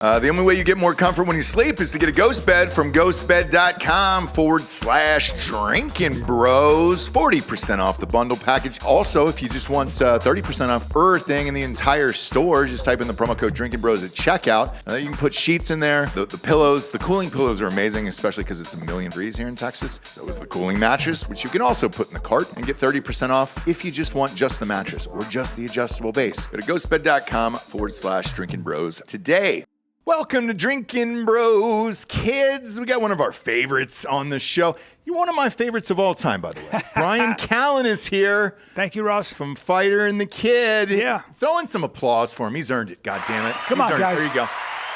The only way you get more comfort when you sleep is to get a ghost bed from ghostbed.com/Drinkin Bros. 40% off the bundle package. Also, if you just want 30% off everything in the entire store, just type in the promo code Drinkin Bros at checkout. You can put sheets in there. The pillows, the cooling pillows are amazing, especially because it's 1,000,000 degrees here in Texas. So is the cooling mattress, which you can also put in the cart and get 30% off if you just want just the mattress or just the adjustable base. Go to ghostbed.com/Drinkin Bros today. Welcome to Drinkin Bros, kids. We got one of our favorites on the show. You're one of my favorites of all time, by the way. Bryan Callen is here. Thank you, Ross. From Fighter and the Kid. Yeah. Throw in some applause for him. He's earned it, God damn it. Come on, guys. There you go.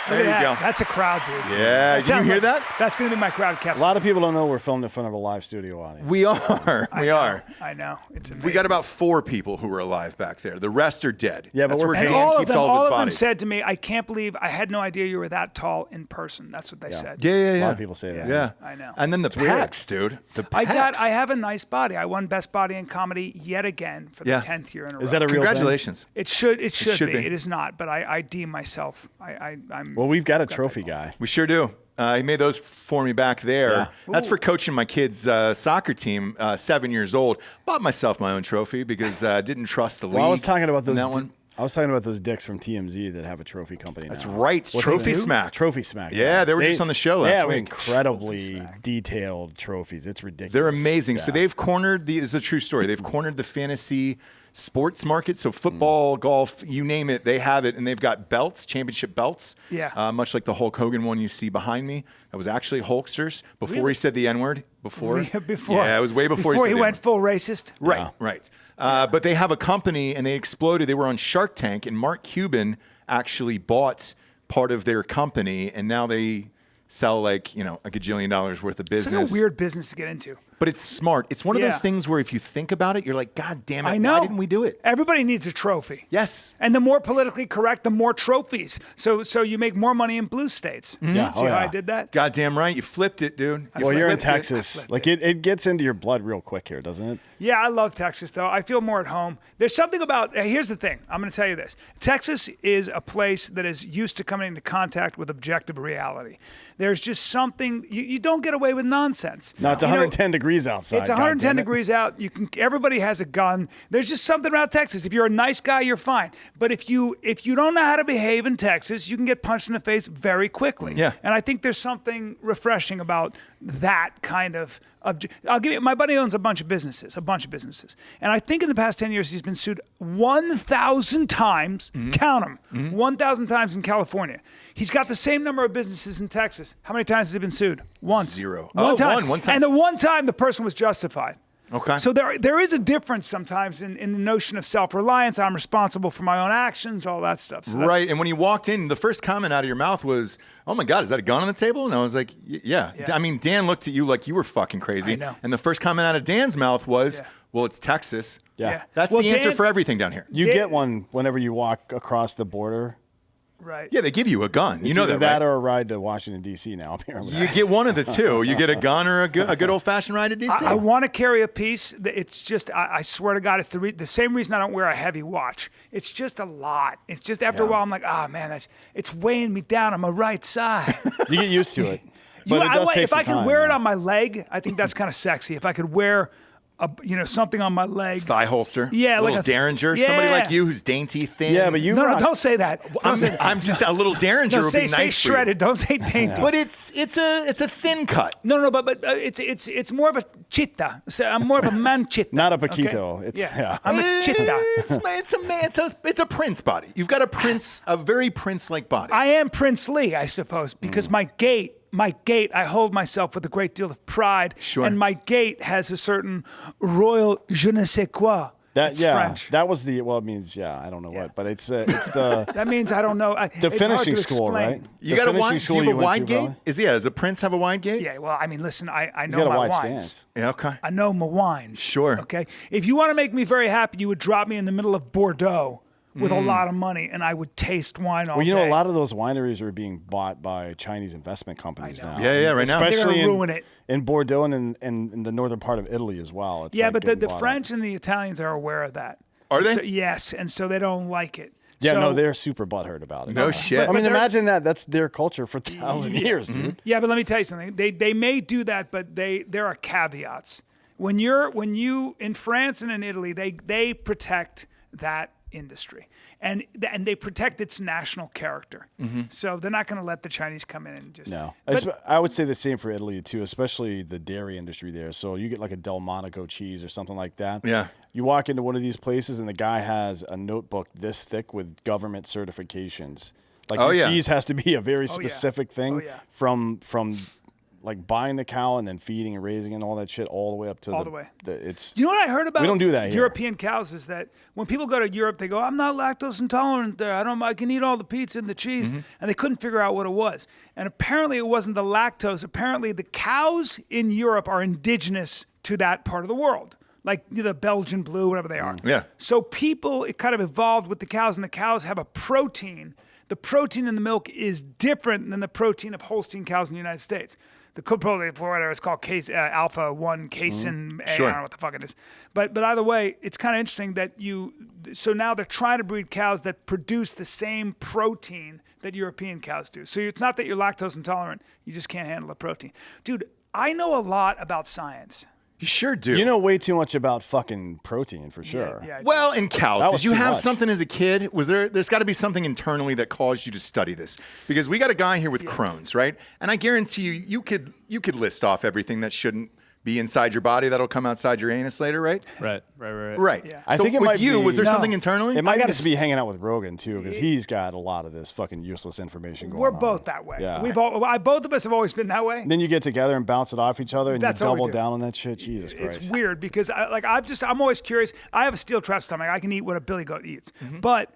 There you go. That's a crowd, dude. Yeah, did you hear that? That's going to be my crowd capsule. A lot of people don't know we're filmed in front of a live studio audience. We are. We are. I know. It's amazing. We got about 4 people who are alive back there. The rest are dead. Yeah, but that's where we're Dan all keeps of them, all of all his of them bodies. said to me, I can't believe, I had no idea you were that tall in person. That's what they said. Yeah. A lot of people say that. Yeah. I know. And then the pecs, dude. The pecs. I have a nice body. I won Best Body in Comedy yet again for the 10th year in a row. Is that a real Congratulations. It should be. be. It is not, but I deem myself. I'm. Well, we've got a trophy guy. We sure do. He made those for me back there. Yeah. That's for coaching my kids' soccer team, 7 years old. Bought myself my own trophy because I didn't trust the league. Well, I was talking about those. That one. I was talking about those dicks from TMZ that have a trophy company. That's now. right. What's Trophy the- Smack. Trophy Smack. Yeah, they were just on the show last They have week. incredibly detailed trophies. It's ridiculous. They're amazing. Yeah. So they've cornered the. It's a true story. They've cornered the fantasy sports market. So football, golf, you name it, they have it, and they've got belts, championship belts. Yeah. Much like the Hulk Hogan one you see behind me. That was actually Hulkster's before he said the N-word. Before. Yeah, it was way before he went full racist. Right, Yeah. right. But they have a company, and they exploded. They were on Shark Tank, and Mark Cuban actually bought part of their company, and now they sell like $1 gajillion worth of business. It's like a weird business to get into. But it's smart. It's one of Yeah. those things where if you think about it, you're like, God damn it, I know. why didn't we do it? Everybody needs a trophy. Yes. And the more politically correct, the more trophies. So you make more money in blue states. Yeah. See Oh, how yeah. I did that? God damn right. You flipped it, dude. Well, you're in flipped it. Texas. Like it gets into your blood real quick here, doesn't it? Yeah, I love Texas, though. I feel more at home. There's something about, here's the thing. I'm going to tell you this. Texas is a place that is used to coming into contact with objective reality. There's just something, you don't get away with nonsense. No, it's 110 degrees outside. It's 110 degrees out. Everybody has a gun. There's just something about Texas. If you're a nice guy, you're fine. But if you don't know how to behave in Texas, you can get punched in the face very quickly. Yeah. And I think there's something refreshing about that kind of. I'll give you. My buddy owns a bunch of businesses. And I think in the past 10 years he's been sued 1,000 times. Count them. 1,000 times in California. He's got the same number of businesses in Texas. How many times has he been sued? Once. 0. One time. One time. And the one time the person was justified. Okay. So there is a difference sometimes in the notion of self-reliance. I'm responsible for my own actions, all that stuff. So Right. And when you walked in, the first comment out of your mouth was, oh my God, is that a gun on the table? And I was like, yeah. I mean, Dan looked at you like you were fucking crazy. I know. And the first comment out of Dan's mouth was, well, it's Texas. Yeah. That's Well, the answer Dan- for everything down here. You get one whenever you walk across the border. Right. Yeah, they give you a gun. You It's know either that, right? or a ride to Washington, D.C. now, apparently. You get one of the two. You get a gun or a good old-fashioned ride to D.C. I want to carry a piece. It's just, I swear to God, it's the same reason I don't wear a heavy watch. It's just a lot. It's just after a while, I'm like, man, it's weighing me down on my right side. You get used to it. But it does take if some I could time, wear it yeah. on my leg, I think that's kind of sexy. If I could wear something on my leg. Thigh holster. Yeah, a little like Derringer. yeah. Somebody like you who's dainty, thin. Yeah, but you No, rock- don't say that. Don't say that. I'm just a little Derringer No, would be say nice for you. shredded. Don't say dainty. But it's a thin cut. No, but it's more of a cheetah. So I'm more of a man cheetah. Not a Paquito. It's yeah. I'm a cheetah. It's a prince body. You've got a very prince-like body. I am princely, I suppose, because my gait, I hold myself with a great deal of pride. Sure. And my gait has a certain royal je ne sais quoi. It's French. That was it means I don't know what, but it's the That means I don't know. the finishing school, right? You The got a finishing wide. Do school you have a went wide to, gate? probably? Does a prince have a wide gate? Yeah, well, I mean, listen, I He's know got a my wide wines. stance. Yeah. Okay. I know my wines. Sure. Okay. If you want to make me very happy, you would drop me in the middle of Bordeaux with a lot of money, and I would taste wine all Well, you know, day. a lot of those wineries are being bought by Chinese investment companies now. Yeah, right now. They're Especially gonna ruin it. in Bordeaux and in the northern part of Italy as well. It's Yeah, like but getting the bought up. French and the Italians are aware of that. Are they? So, yes, and so they don't like it. Yeah, So- no, they're super butthurt about it. No shit. I mean, they're- imagine that's their culture for 1,000 years, dude. Yeah, but let me tell you something. They may do that, but there are caveats. When you in France and in Italy, they protect that industry and they protect its national character. So they're not going to let the Chinese come in and just No. But- I would say the same for Italy, too, especially the dairy industry there. So you get like a Delmonico cheese or something like that. Yeah. You walk into one of these places and the guy has a notebook this thick with government certifications. Like your cheese has to be a very specific thing from like buying the cow and then feeding and raising and all that shit all the way up to all the way. It's You know what I heard about? We don't do that here. European cows is that when people go to Europe, they go, "I'm not lactose intolerant. There, I can eat all the pizza and the cheese," and they couldn't figure out what it was. And apparently, it wasn't the lactose. Apparently, the cows in Europe are indigenous to that part of the world, like the Belgian blue, whatever they are. Yeah. So it kind of evolved with the cows, and the cows have a protein. The protein in the milk is different than the protein of Holstein cows in the United States. The protein, whatever it's called, alpha 1 casein A, Sure. I don't know what the fuck it is. But either way, it's kind of interesting that so now they're trying to breed cows that produce the same protein that European cows do. So it's not that you're lactose intolerant, you just can't handle the protein. Dude, I know a lot about science. You sure do. You know way too much about fucking protein for sure. Yeah, I do. Well, in cows, That did was you too have much. something as a kid? There's got to be something internally that caused you to study this? Because we got a guy here with Crohn's, right? And I guarantee you could list off everything that shouldn't be inside your body that'll come outside your anus later, right? Right. Right. Yeah. I So think it with might you, be- was there No. something internally? It might gotta just be hanging out with Rogan too, because he's got a lot of this fucking useless information going We're on. both that way. Yeah. Both of us have always been that way. And then you get together and bounce it off each other, and That's you what we double do. down on that shit. Jesus Christ! It's weird because I'm always curious. I have a steel trap stomach. I can eat what a billy goat eats, but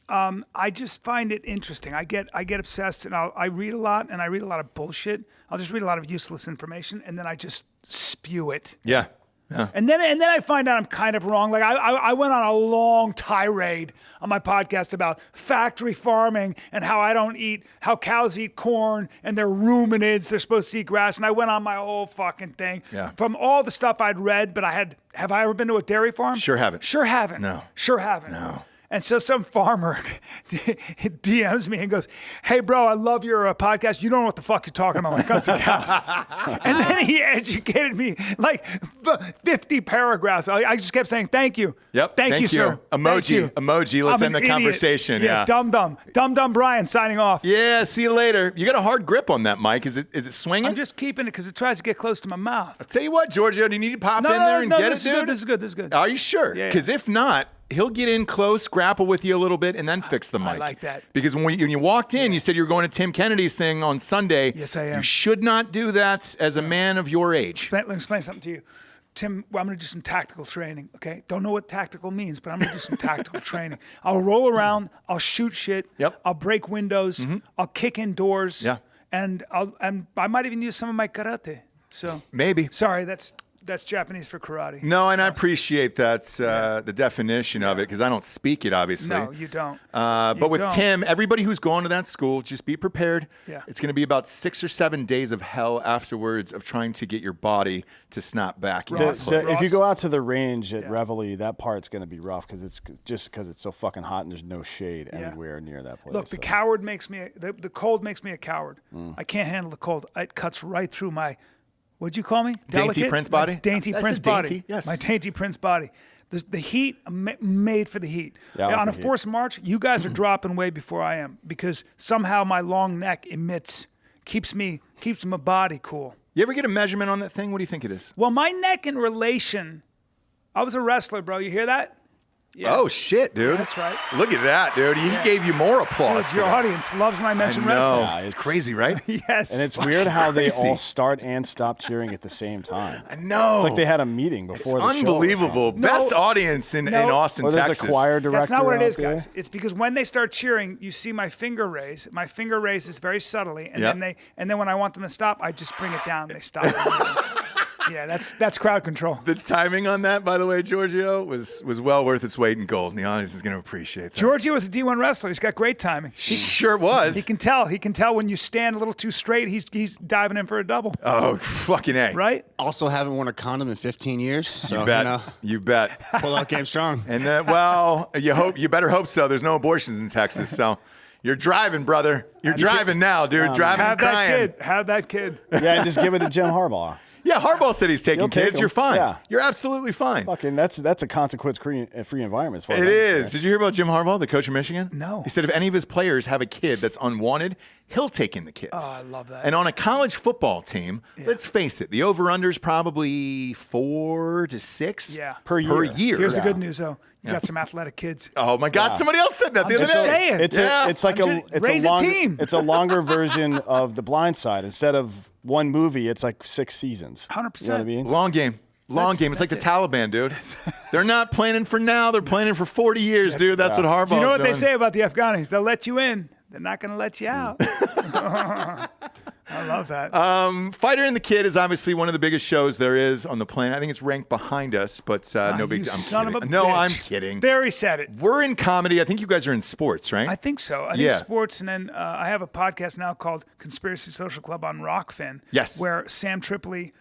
I just find it interesting. I get obsessed, and I read a lot, and I read a lot of bullshit. I'll just read a lot of useless information, and then I just spew it. Yeah. And then I find out I'm kind of wrong. Like I went on a long tirade on my podcast about factory farming and how cows eat corn and they're ruminants. They're supposed to eat grass. And I went on my whole fucking thing from all the stuff I'd read. But have I ever been to a dairy farm? Sure haven't. Sure haven't. No. Sure haven't. No. And so some farmer DMs me and goes, "Hey, bro, I love your podcast. You don't know what the fuck you're talking about when it comes to cows." And then he educated me like 50 paragraphs. I just kept saying, "Thank you. Yep. Thank you, sir. Thank you. Emoji. Let's I'm end the an idiot. conversation. Yeah. Dumb Bryan signing off. Yeah. See you later. You got a hard grip on that mic. Is it swinging? I'm just keeping it because it tries to get close to my mouth. Tell you what, Giorgio, do you need to pop in there and get it, this dude? is good. This is good. Are you sure? Yeah. Because if not, he'll get in close, grapple with you a little bit, and then fix the mic. like that. Because when you walked in, you said you were going to Tim Kennedy's thing on Sunday. Yes, I am. You should not do that as a man of your age. Let me explain something to you. Tim, I'm going to do some tactical training, okay? Don't know what tactical means, but I'm going to do some tactical training. I'll roll around. I'll shoot shit. Yep. I'll break windows. I'll kick in doors. Yeah. And I might even use some of my karate. So Maybe. Sorry, that's Japanese for karate. No, and I appreciate that, the definition of it, because I don't speak it, obviously. No, you don't. But with don't. Tim, everybody who's going to that school, just be prepared. Yeah. It's going to be about 6 or 7 days of hell afterwards of trying to get your body to snap back. into Ross, place. If you go out to the range at Reveille, that part's going to be rough because it's so fucking hot and there's no shade anywhere near that place. Look, the coward makes me the cold makes me a coward. I can't handle the cold. It cuts right through my. What'd you call me? Dainty Delicate? Prince body? My dainty I Prince said body. dainty, yes. My dainty Prince body. The heat, made for the heat. Yeah, I like on the a heat. forced march, you guys are dropping way before I am because somehow my long neck keeps my body cool. You ever get a measurement on that thing? What do you think it is? Well, my neck in relation, I was a wrestler, bro. You hear that? Yeah. Oh, shit, dude. That's right. Look at that, dude. He gave you more applause. Dude, for your that. audience loves when I mention I know. wrestling. Yeah, it's it's- crazy, right? Yes. and it's weird how they crazy. all start and stop cheering at the same time. I know. It's like they had a meeting It's before the show. unbelievable. No. Best audience in Austin, Or there's Texas. a choir director. That's not what it out is, there. guys. It's because when they start cheering, you see my finger raise. My finger raises very subtly, and Yep. then when I want them to stop, I just bring it down. They stop. Yeah, that's crowd control. The timing on that, by the way, Giorgio, was well worth its weight in gold, and the audience is going to appreciate that. Giorgio was a D1 wrestler. He's got great timing. He sure was. He can tell. He can tell when you stand a little too straight. He's diving in for a double. Oh, fucking A. Right? Also haven't worn a condom in 15 years. So, You bet. You bet. Pull out game strong. And then, well, you better hope so. There's no abortions in Texas, so you're driving, brother. You're driving now, dude. Driving and crying. Have that kid. Yeah, just give it to Jim Harbaugh. Yeah, Harbaugh said he's taking He'll take kids. them. You're fine. Yeah. You're absolutely fine. Fucking, that's a consequence-free environment. As far as It I'm is. concerned. Did you hear about Jim Harbaugh, the coach of Michigan? No. He said if any of his players have a kid that's unwanted, he'll take in the kids. Oh, I love that. And on a college football team, let's face it, the over-under is probably 4 to 6 per year. Here's the good news, though. You got some athletic kids. Oh my God! Yeah. Somebody else said that the I'm other just day. saying. It's like raise a team. It's a longer version of The Blind Side. Instead of one movie, it's like 6 seasons. 100%. You know what I mean? Long game. It's like the Taliban, dude. They're not planning for now. They're planning for 40 years, dude. That's what Harbaugh's You know what doing. they say about the Afghanis? They'll let you in. They're not going to let you out. I love that. Fighter and the Kid is obviously one of the biggest shows there is on the planet. I think it's ranked behind us, but no big deal. I'm son kidding. of a No, bitch. I'm kidding. There he said it. We're in comedy. I think you guys are in sports, right? I think so. I think sports, and then I have a podcast now called Conspiracy Social Club on Rockfin. Yes. Where Sam Tripoli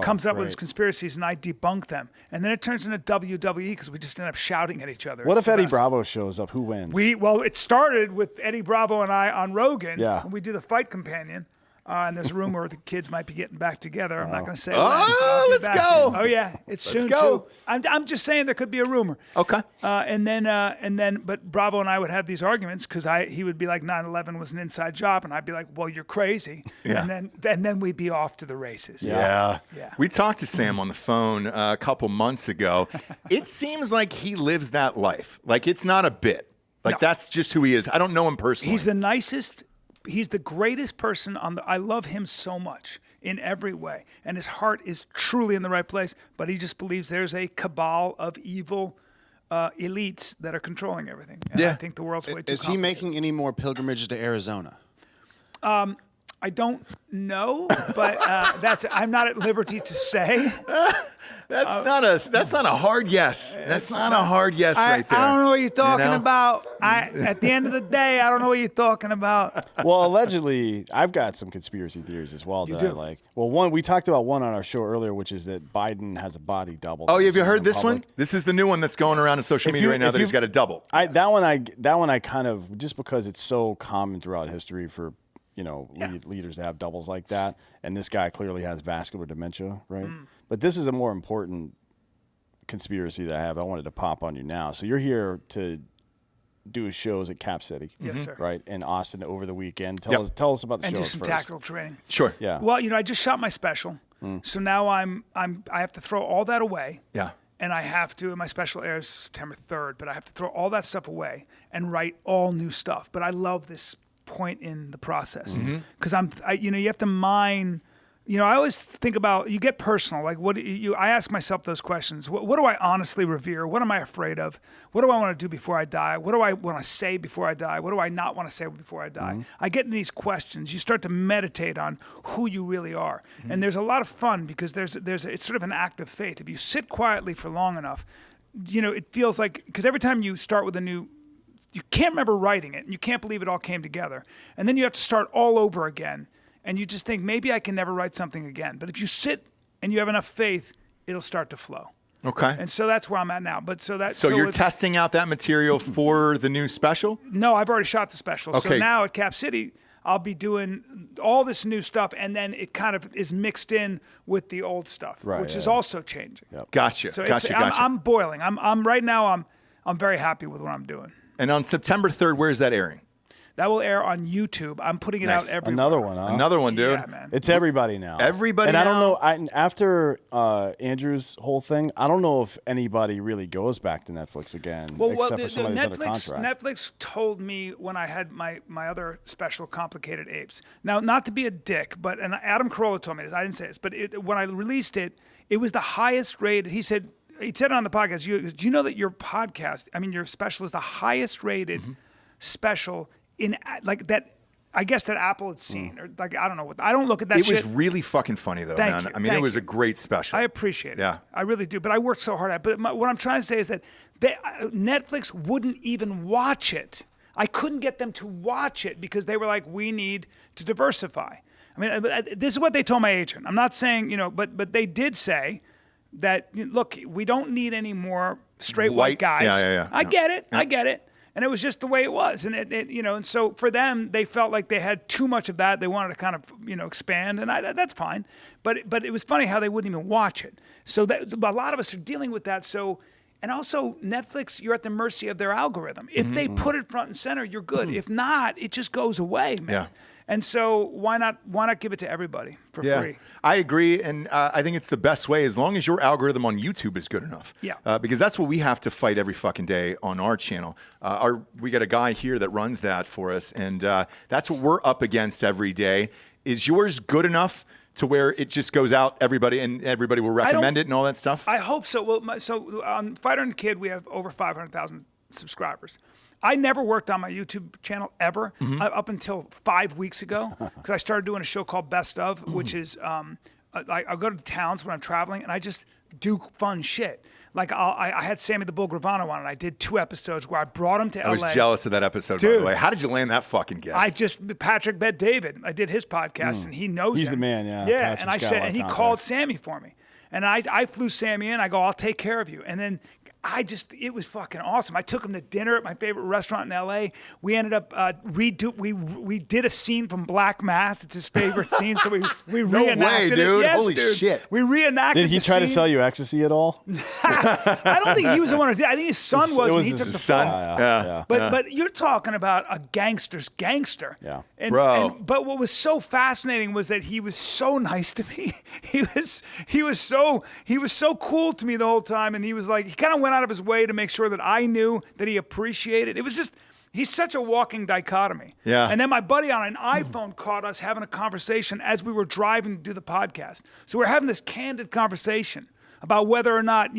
comes up with his great. conspiracies, and I debunk them. And then it turns into WWE because we just end up shouting at each other. What It's if the Eddie best. Bravo shows up? Who wins? Well, it started with Eddie Bravo and I on Rogan. Yeah. And we do the Fight Companion. And there's a rumor the kids might be getting back together. I'm not going to say. Oh, let's go. Oh yeah, it's soon go. too. I'm just saying there could be a rumor. Okay. And then, but Bravo and I would have these arguments because he would be like 9/11 was an inside job, and I'd be like, well, you're crazy. Yeah. And then we'd be off to the races. Yeah. Yeah. We talked to Sam on the phone a couple months ago. It seems like he lives that life. Like it's not a bit. Like that's just who he is. I don't know him personally. He's the nicest. He's the greatest person on the. I love him so much in every way, and his heart is truly in the right place. But he just believes there's a cabal of evil elites that are controlling everything. And I think the world's way too Is he complicated. making any more pilgrimages to Arizona? I don't know, but I'm not at liberty to say. That's not a hard yes. That's not a hard yes right there. I don't know what you're talking know? about. At the end of the day, I don't know what you're talking about. Well, allegedly, I've got some conspiracy theories as well that I like. Well, we talked about one on our show earlier, which is that Biden has a body double. Oh, have you heard this one? This is the new one that's going around on social media right now that he's got a double. That one I kind of, just because it's so common throughout history for leaders to have doubles like that, and this guy clearly has vascular dementia, right? But this is a more important conspiracy that I have. I wanted to pop on you now. So you're here to do shows at Cap City, Yes, sir. right, in Austin over the weekend. Tell us about the And shows do some first. tactical training. Sure. Yeah. Well, I just shot my special, so now I have to throw all that away. Yeah. And I have to, and my special airs September 3rd, but I have to throw all that stuff away and write all new stuff. But I love this point in the process because you have to mine. I always think about, you get personal. Like I ask myself those questions. What do I honestly revere? What am I afraid of? What do I want to do before I die? What do I want to say before I die? What do I not want to say before I die? I get in these questions. You start to meditate on who you really are. And there's a lot of fun because it's sort of an act of faith. If you sit quietly for long enough, it feels like, because every time you start with you can't remember writing it, and you can't believe it all came together. And then you have to start all over again. And you just think, maybe I can never write something again. But if you sit and you have enough faith, it'll start to flow. Okay. And so that's where I'm at now. But so you're testing out that material for the new special? No, I've already shot the special. Okay. So now at Cap City, I'll be doing all this new stuff, and then it kind of is mixed in with the old stuff, which is also changing. Yep. Gotcha. So Gotcha. I'm boiling. I'm right now. I'm very happy with what I'm doing. And on September 3rd, where's that airing? That will air on YouTube. I'm putting it Nice. out everywhere. Another one, huh? Another one, dude. Yeah, man. It's everybody now. Everybody and I don't now? know. After Andrew's whole thing, I don't know if anybody really goes back to Netflix again, except for some of these other contracts. Netflix told me when I had my other special, Complicated Apes. Now, not to be a dick, and Adam Carolla told me this. I didn't say this, but when I released it, it was the highest rated. He said it on the podcast. Do you know that your special is the highest rated special in like that? I guess that Apple had seen, or like I don't know what. I don't look at that. It shit. was really fucking funny though, Thank man. you, I mean, it was a great special. I appreciate it. Yeah, I really do. But I worked so hard at it. But what I'm trying to say is that Netflix wouldn't even watch it. I couldn't get them to watch it because they were like, we need to diversify. I mean, this is what they told my agent. I'm not saying, but they did say that, look, we don't need any more straight white guys. Yeah. I get it. I get it. And it was just the way it was. And and so for them, they felt like they had too much of that. They wanted to kind of, expand, and that's fine. But it was funny how they wouldn't even watch it. So a lot of us are dealing with that. So, and also Netflix, you're at the mercy of their algorithm. If they put it front and center, you're good. If not, it just goes away, man. Yeah. And so why not give it to everybody for free? I agree, and I think it's the best way as long as your algorithm on YouTube is good enough. Yeah. Because that's what we have to fight every fucking day on our channel. We got a guy here that runs that for us, and that's what we're up against every day. Is yours good enough to where it just goes out everybody and everybody will recommend it and all that stuff? I hope so. Well, so on Fighter and Kid, we have over 500,000 subscribers. I never worked on my YouTube channel ever up until 5 weeks ago because I started doing a show called Best Of, which is I go to towns when I'm traveling and I just do fun shit. Like I had Sammy the Bull Gravano on, and I did 2 episodes where I brought him to LA. I was jealous of that episode, by the way. How did you land that fucking guest? Patrick Bet David. I did his podcast, and he knows He's him. the man, yeah. Yeah, Patrick's and I got a said, lot and of he contacts. called Sammy for me. And I flew Sammy in. I go, I'll take care of you. And then it was fucking awesome. I took him to dinner at my favorite restaurant in LA. We ended up we did a scene from Black Mass. It's his favorite scene, so we reenacted way, it. dude. Yes, Holy dude. shit. We reenacted. Did he the try to scene. sell you ecstasy at all? I don't think he was the one who did. I think his son was, and he took the son. fall. Yeah. But you're talking about a gangster's gangster. Yeah. Bro. But what was so fascinating was that he was so nice to me. He was so cool to me the whole time, and he was like, he kind of went out of his way to make sure that I knew that he appreciated. It was just, he's such a walking dichotomy. Yeah. And then my buddy on an iPhone caught us having a conversation as we were driving to do the podcast. So we're having this candid conversation about whether or not,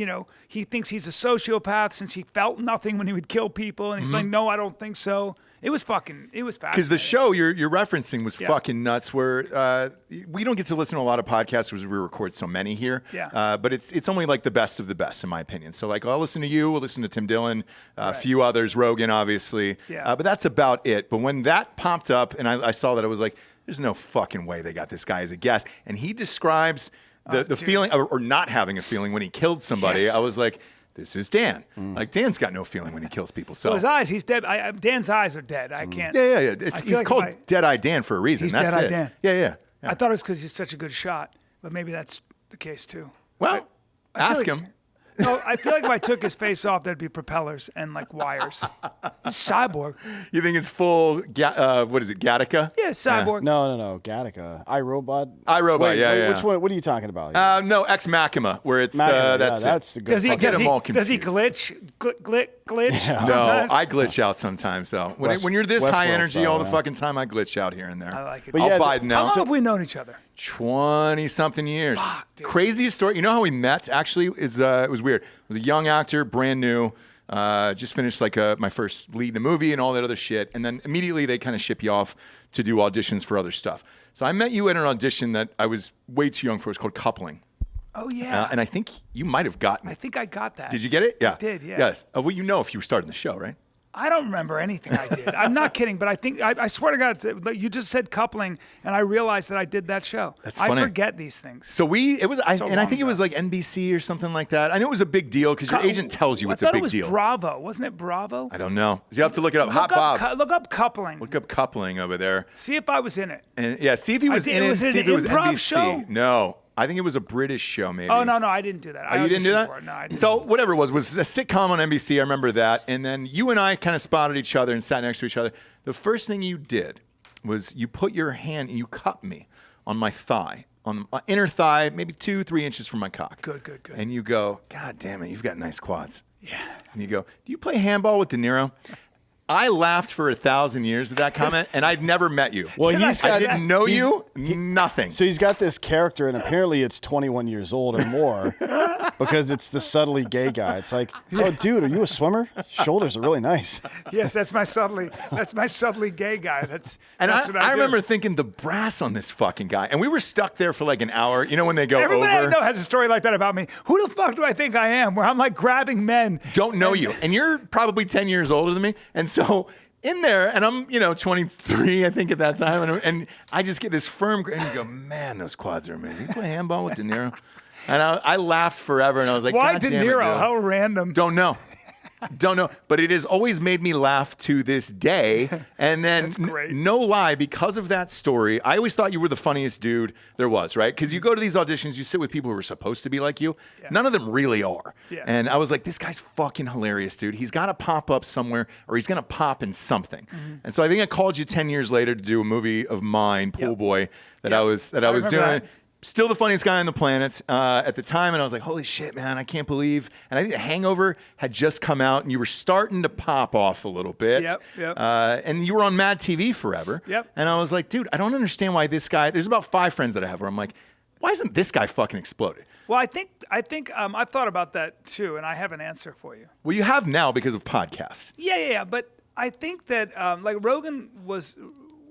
he thinks he's a sociopath since he felt nothing when he would kill people. And he's like, no, I don't think so. It was fascinating. Because the show you're referencing was fucking nuts. Where we don't get to listen to a lot of podcasts because we record so many here. Yeah. But it's only like the best of the best in my opinion. So like I'll listen to you, we'll listen to Tim Dillon, a few others, Rogan obviously. Yeah. But that's about it. But when that popped up and I saw that, I was like, there's no fucking way they got this guy as a guest. And he describes the feeling or not having a feeling when he killed somebody. Yes. I was like, this is Dan. Like Dan's got no feeling when he kills people. So his eyes, he's dead. Dan's eyes are dead. I can't. Yeah. He's like called Dead-Eye Dan for a reason. He's That's Dead-Eye it. Dan. Yeah. I thought it was because he's such a good shot, but maybe that's the case too. Well, ask him. No, I feel like if I took his face off, there'd be propellers and like wires. He's cyborg. You think it's full, what is it, Gattaca? Yeah, cyborg. No, Gattaca. iRobot. iRobot, Wait, yeah. Which one? What are you talking about? No, Ex Machina, where it's Machina, that's the good. Does he all glitch? Glitch? Yeah. No, sometimes? I glitch out sometimes though. When you're this high Westworld energy style, all the yeah. fucking time, I glitch out here and there. I like it. But I'll yeah, Biden How out. long have we known each other? 20-something years. Fuck, dude. Craziest story. You know how we met? Actually, it was weird. I was a young actor, brand new. Just finished like my first lead in a movie and all that other shit. And then immediately they kind of ship you off to do auditions for other stuff. So I met you at an audition that I was way too young for. It was called Coupling. Oh yeah. And I think you might have gotten I it. think I got that. Did you get it? Yeah. I did, yeah. Yes. Well, you know if you were starting the show, right? I don't remember anything I did. I'm not kidding, but I think I swear to God, you just said Coupling, and I realized that I did that show. That's funny. I forget these things. So I long think it was ago. like NBC or something like that. I know it was a big deal because your agent tells you it's a big I thought it was deal. Bravo, wasn't it Bravo? I don't know. You have to look it up. Hot Bob. Look up Coupling. Look up Coupling over there. See if I was in it. And yeah, see if he was think in it it. was See an if it was improv NBC. show? No, I think it was a British show, maybe. Oh no, I didn't do that. Oh, you didn't do that? For it. No, I didn't. So whatever it was a sitcom on NBC. I remember that. And then you and I kind of spotted each other and sat next to each other. The first thing you did was you put your hand and you cupped me on my thigh, on my inner thigh, maybe 2-3 inches from my cock. Good. And you go, God damn it, you've got nice quads. Yeah. And you go, do you play handball with De Niro? I laughed for 1,000 years at that comment, and I'd never met you. Well, I didn't know you, nothing. So he's got this character, and apparently it's 21 years old or more because it's the subtly gay guy. It's like, oh, dude, are you a swimmer? Shoulders are really nice. Yes, that's my subtly gay guy. That's what I remember thinking the brass on this fucking guy, and we were stuck there for like an hour. You know when they go Everybody over? I know has a story like that about me. Who the fuck do I think I am? Where I'm like grabbing men. Don't know you, and you're probably 10 years older than me, and so in there, and I'm 23, I think at that time, and I just get this firm grip, and you go, man, those quads are amazing. You play handball with De Niro, and I laughed forever, and I was like, why God De damn it, Niro? Bill. How random. Don't know. But it has always made me laugh to this day. And then, no lie, because of that story, I always thought you were the funniest dude there was, right? Because you go to these auditions, you sit with people who are supposed to be like you. Yeah. None of them really are. Yeah. And I was like, this guy's fucking hilarious, dude. He's got to pop up somewhere, or he's going to pop in something. Mm-hmm. And so I think I called you 10 years later to do a movie of mine, Pool Boy, that I was doing. That. Still the funniest guy on the planet at the time, and I was like, holy shit, man, I can't believe. And I think Hangover had just come out, and you were starting to pop off a little bit. Yep. And you were on MADtv forever. Yep. And I was like, dude, I don't understand why this guy, there's about 5 friends that I have where I'm like, why isn't this guy fucking exploded? Well, I think I've thought about that too, and I have an answer for you. Well, you have now because of podcasts. Yeah. But I think that like Rogan was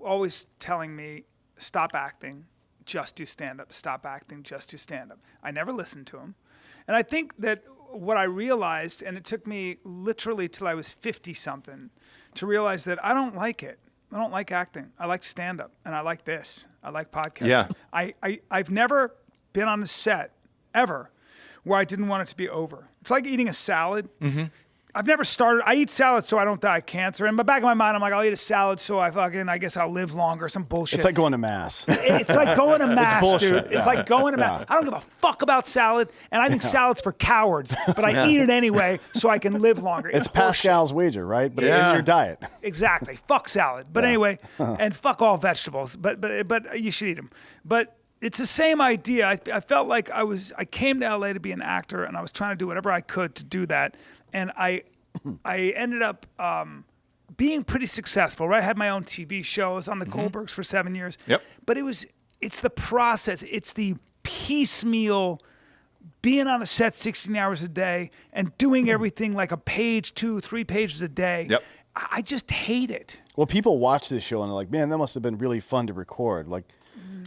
always telling me, stop acting. Just do stand-up. Stop acting. Just do stand-up. I never listened to him. And I think that what I realized, and it took me literally till I was 50-something to realize that I don't like it. I don't like acting. I like stand-up, and I like this. I like podcasting. Yeah. I've never been on a set, ever, where I didn't want it to be over. It's like eating a salad. Mm-hmm. I've never started. I eat salad so I don't die of cancer. In the back of my mind, I'm like, I'll eat a salad so I guess I'll live longer. Some bullshit. It's like going to mass. It's like going to mass, it's bullshit. Dude. It's like going to mass. I don't give a fuck about salad, and I think salad's for cowards. But I eat it anyway so I can live longer. It's Pascal's wager, right? But in your diet. Exactly. Fuck salad. But anyway, and fuck all vegetables. But you should eat them. But it's the same idea. I felt like I came to LA to be an actor, and I was trying to do whatever I could to do that. And I ended up being pretty successful, right? I had my own TV show. I was on the Goldbergs for 7 years. Yep. But it's the process. It's the piecemeal being on a set 16 hours a day and doing everything like a page, 2, 3 pages a day. Yep. I just hate it. Well, people watch this show and they're like, man, that must have been really fun to record. Like,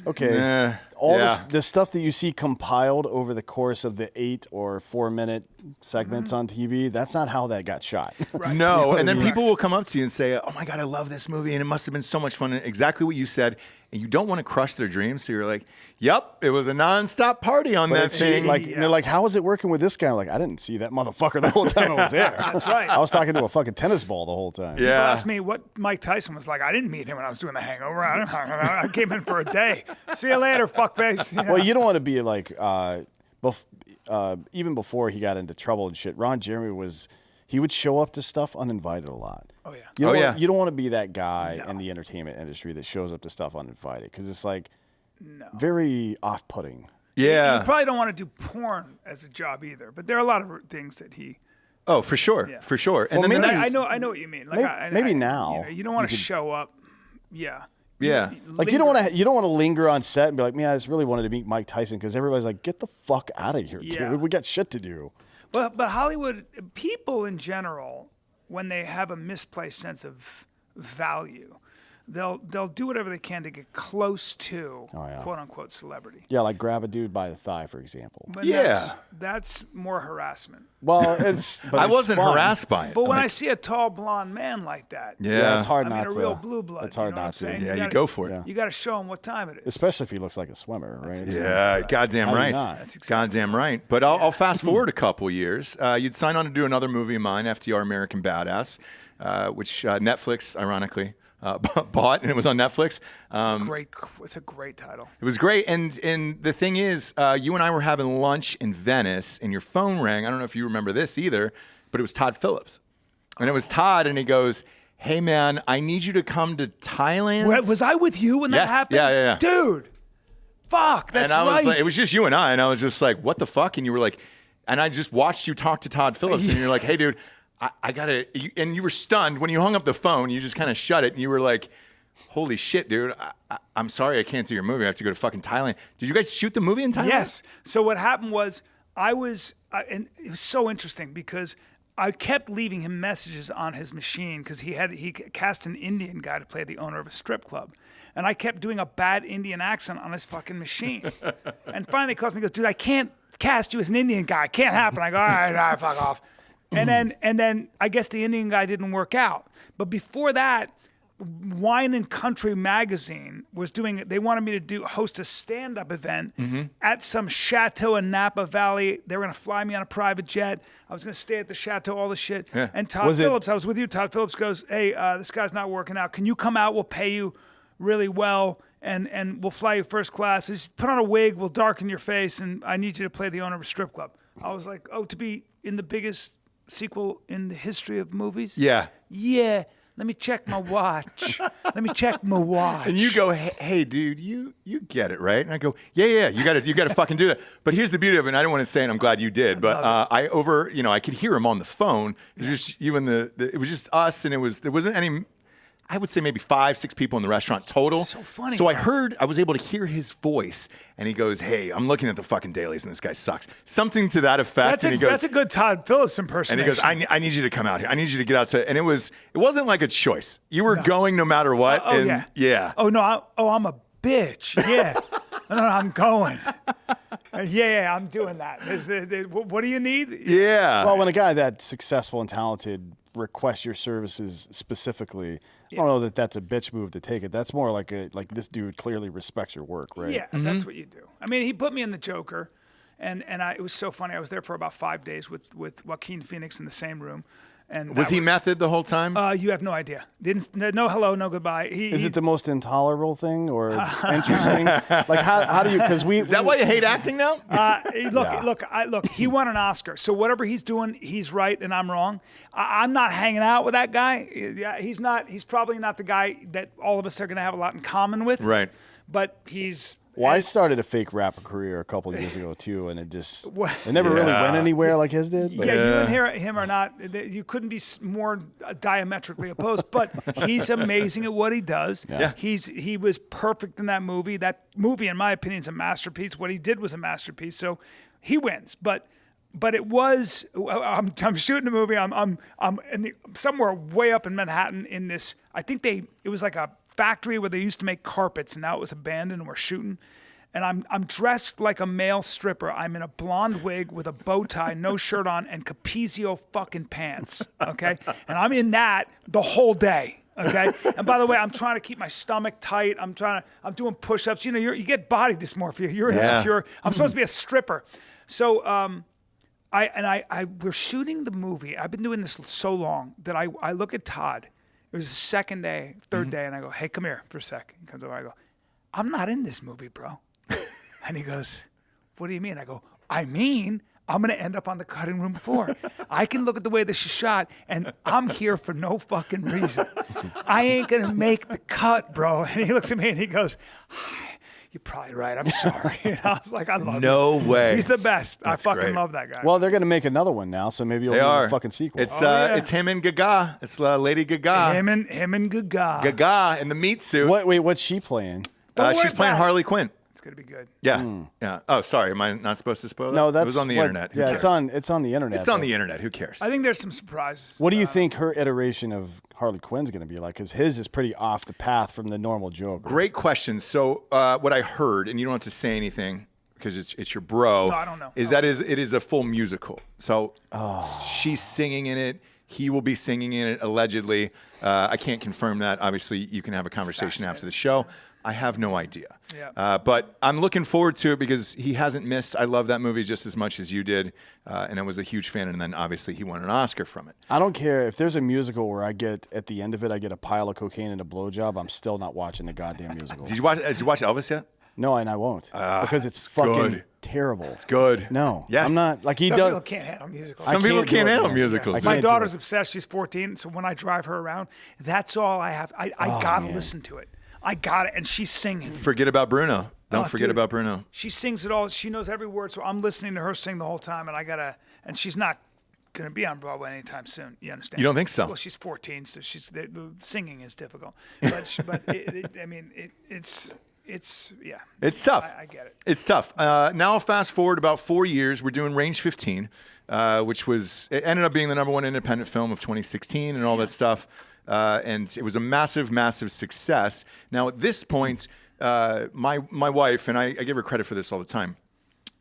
okay, all this stuff that you see compiled over the course of the 8 or 4 minute segments on TV, that's not how that got shot. Right. No, and then people will come up to you and say, oh my God, I love this movie, and it must have been so much fun. And exactly what you said, and you don't want to crush their dreams, so you're like, yep, it was a nonstop party on that thing. Like, and they're like, how is it working with this guy? I'm like, I didn't see that motherfucker the whole time I was there. That's right. I was talking to a fucking tennis ball the whole time. Yeah. People asked me what Mike Tyson was like. I didn't meet him when I was doing The Hangover. I came in for a day. See you later, fuckface. Yeah. Well, you don't want to be like, even before he got into trouble and shit, Ron Jeremy he would show up to stuff uninvited a lot. Oh, yeah. You don't want to be that guy in the entertainment industry that shows up to stuff uninvited, because it's like very off-putting. Yeah. You probably don't want to do porn as a job either, but there are a lot of things that he... Oh, for sure. Yeah. For sure. And well, then I know what you mean. Like, maybe now. You don't want to show up. Yeah. Yeah. Like you don't want to linger on set and be like, man, I just really wanted to meet Mike Tyson, because everybody's like, get the fuck out of here, dude. We got shit to do. But Hollywood people in general, when they have a misplaced sense of value, they'll do whatever they can to get close to quote unquote celebrity. Yeah, like grab a dude by the thigh, for example. But that's more harassment. Well, I wasn't harassed by it. But when I see a tall blonde man like that, it's hard not to. A real blue blood. It's hard not to. Yeah, you go for it. Yeah. You got to show him what time it is. Especially if he looks like a swimmer, right? Yeah, goddamn right. Goddamn right. But I'll fast forward a couple years. You'd sign on to do another movie of mine, FDR American Badass, which Netflix, ironically, bought, and it was on Netflix. It's a great title. It was great, and the thing is, you and I were having lunch in Venice, and your phone rang. I don't know if you remember this either, but it was Todd Phillips, and it was Todd, and he goes, "Hey man, I need you to come to Thailand." Was I with you when that happened? Yeah. Dude, fuck, that's and I right. was like, it was just you and I was just like, what the fuck? And you were like, and I just watched you talk to Todd Phillips, and you're like, hey dude, I gotta, and you were stunned when you hung up the phone. You just kind of shut it, and you were like, "Holy shit, dude! I'm sorry, I can't do your movie. I have to go to fucking Thailand." Did you guys shoot the movie in Thailand? Yes. So what happened was and it was so interesting because I kept leaving him messages on his machine because he cast an Indian guy to play the owner of a strip club. And I kept doing a bad Indian accent on his fucking machine. And finally he calls me and goes, "Dude, I can't cast you as an Indian guy. It can't happen." I go, all right, fuck off. And then I guess the Indian guy didn't work out. But before that, Wine and Country magazine was doing it. They wanted me to host a stand-up event at some chateau in Napa Valley. They were going to fly me on a private jet. I was going to stay at the chateau, all the shit. Yeah. And Todd Phillips, I was with you. Todd Phillips goes, "Hey, this guy's not working out. Can you come out? We'll pay you really well, and we'll fly you first class. Just put on a wig. We'll darken your face, and I need you to play the owner of a strip club." I was like, "Oh, to be in the biggest sequel in the history of movies?" Yeah. Yeah. Let me check my watch. Let me check my watch. And you go, "Hey, dude, you get it, right?" And I go, "Yeah, you got to fucking do that." But here's the beauty of it. And I don't want to say it. I'm glad you did. But I could hear him on the phone. It was just you and it was just us, and there wasn't any. I would say maybe 5-6 people in the restaurant total. So funny. So I was able to hear his voice, and he goes, "Hey, I'm looking at the fucking dailies, and this guy sucks." Something to that effect. That's a good Todd Phillips impersonation. And he goes, I need you to come out here. I need you to get out to, and it wasn't like a choice. You were going no matter what. Yeah. Oh no. I'm a bitch. Yeah. No, I'm going. Yeah, I'm doing that. What do you need? Yeah. Well, when a guy that successful and talented requests your services specifically, I don't know that that's a bitch move to take it. That's more like this dude clearly respects your work, right? Yeah, that's what you do. I mean, he put me in the Joker, and it was so funny. I was there for about 5 days with Joaquin Phoenix in the same room. And was he method the whole time? You have no idea. No hello, no goodbye. Is it the most intolerable thing or interesting? Like how do you? Because is that why you hate acting now? Look. He won an Oscar, so whatever he's doing, he's right and I'm wrong. I'm not hanging out with that guy. Yeah, he's not. He's probably not the guy that all of us are going to have a lot in common with. Right. But he's. Well, I started a fake rapper career a couple of years ago too, and it never really went anywhere like his did. But. Yeah, you and him are not. You couldn't be more diametrically opposed. But he's amazing at what he does. Yeah. He was perfect in that movie. That movie, in my opinion, is a masterpiece. What he did was a masterpiece. So he wins. But it was. I'm shooting a movie. I'm somewhere way up in Manhattan in this. I think it was like a factory where they used to make carpets, and now it was abandoned, and we're shooting. And I'm dressed like a male stripper. I'm in a blonde wig with a bow tie, no shirt on, and Capizio fucking pants. Okay, and I'm in that the whole day. Okay, and by the way, I'm trying to keep my stomach tight. I'm doing push-ups. You know, you get body dysmorphia. You're insecure. I'm supposed to be a stripper. So we're shooting the movie. I've been doing this so long that I look at Todd. It was the second day, third day, and I go, "Hey, come here for a sec." He comes over. I go, "I'm not in this movie, bro." And he goes, "What do you mean?" I go, "I mean, I'm going to end up on the cutting room floor. I can look at the way this is shot, and I'm here for no fucking reason. I ain't going to make the cut, bro." And he looks at me and he goes, "You're probably right. I'm sorry." And I was like, "I love him. No way. He's the best. That's I fucking great. love that guy." Well, they're going to make another one now, so maybe you'll do a fucking sequel. It's him and Gaga. It's Lady Gaga. Him and Gaga. Gaga in the meat suit. Wait, what's she playing? She's playing Harley Quinn. It's going to be good. Yeah. Yeah. Oh, sorry. Am I not supposed to spoil that? No, it was on the internet. Who Yeah, cares? it's on the internet. It's on the internet. Who cares? I think there's some surprises. What do you think her iteration of Harley Quinn's going to be like? Because his is pretty off the path from the normal Joker. Great question. So what I heard, and you don't have to say anything because it's your bro. No, I don't know. Is that it is a full musical. So she's singing in it. He will be singing in it allegedly. I can't confirm that. Obviously, you can have a conversation after the show. I have no idea. Yeah. But I'm looking forward to it because he hasn't missed. I love that movie just as much as you did. And I was a huge fan. And then obviously he won an Oscar from it. I don't care if there's a musical where at the end of it, I get a pile of cocaine and a blowjob. I'm still not watching the goddamn musical. Did you watch Elvis yet? No, and I won't. Because it's fucking good. terrible. It's good. No. Yes. I'm not. Like he Some does. people can't handle musicals. Some people can't do can't it, handle man. musicals. I My can't do daughter's it. obsessed. She's 14, so when I drive her around, that's all I have. I gotta listen to it. I got it, and she's singing. Forget about Bruno. Don't forget about Bruno. She sings it all. She knows every word, so I'm listening to her sing the whole time, and and she's not going to be on Broadway anytime soon. You understand? You don't think so? Well, she's 14, so the singing is difficult. But it's yeah. It's tough. I get it. It's tough. Now I'll fast forward about 4 years. We're doing Range 15, which it ended up being the #1 independent film of 2016 and all that stuff. And it was a massive, massive success. Now at this point, my wife, and I give her credit for this all the time,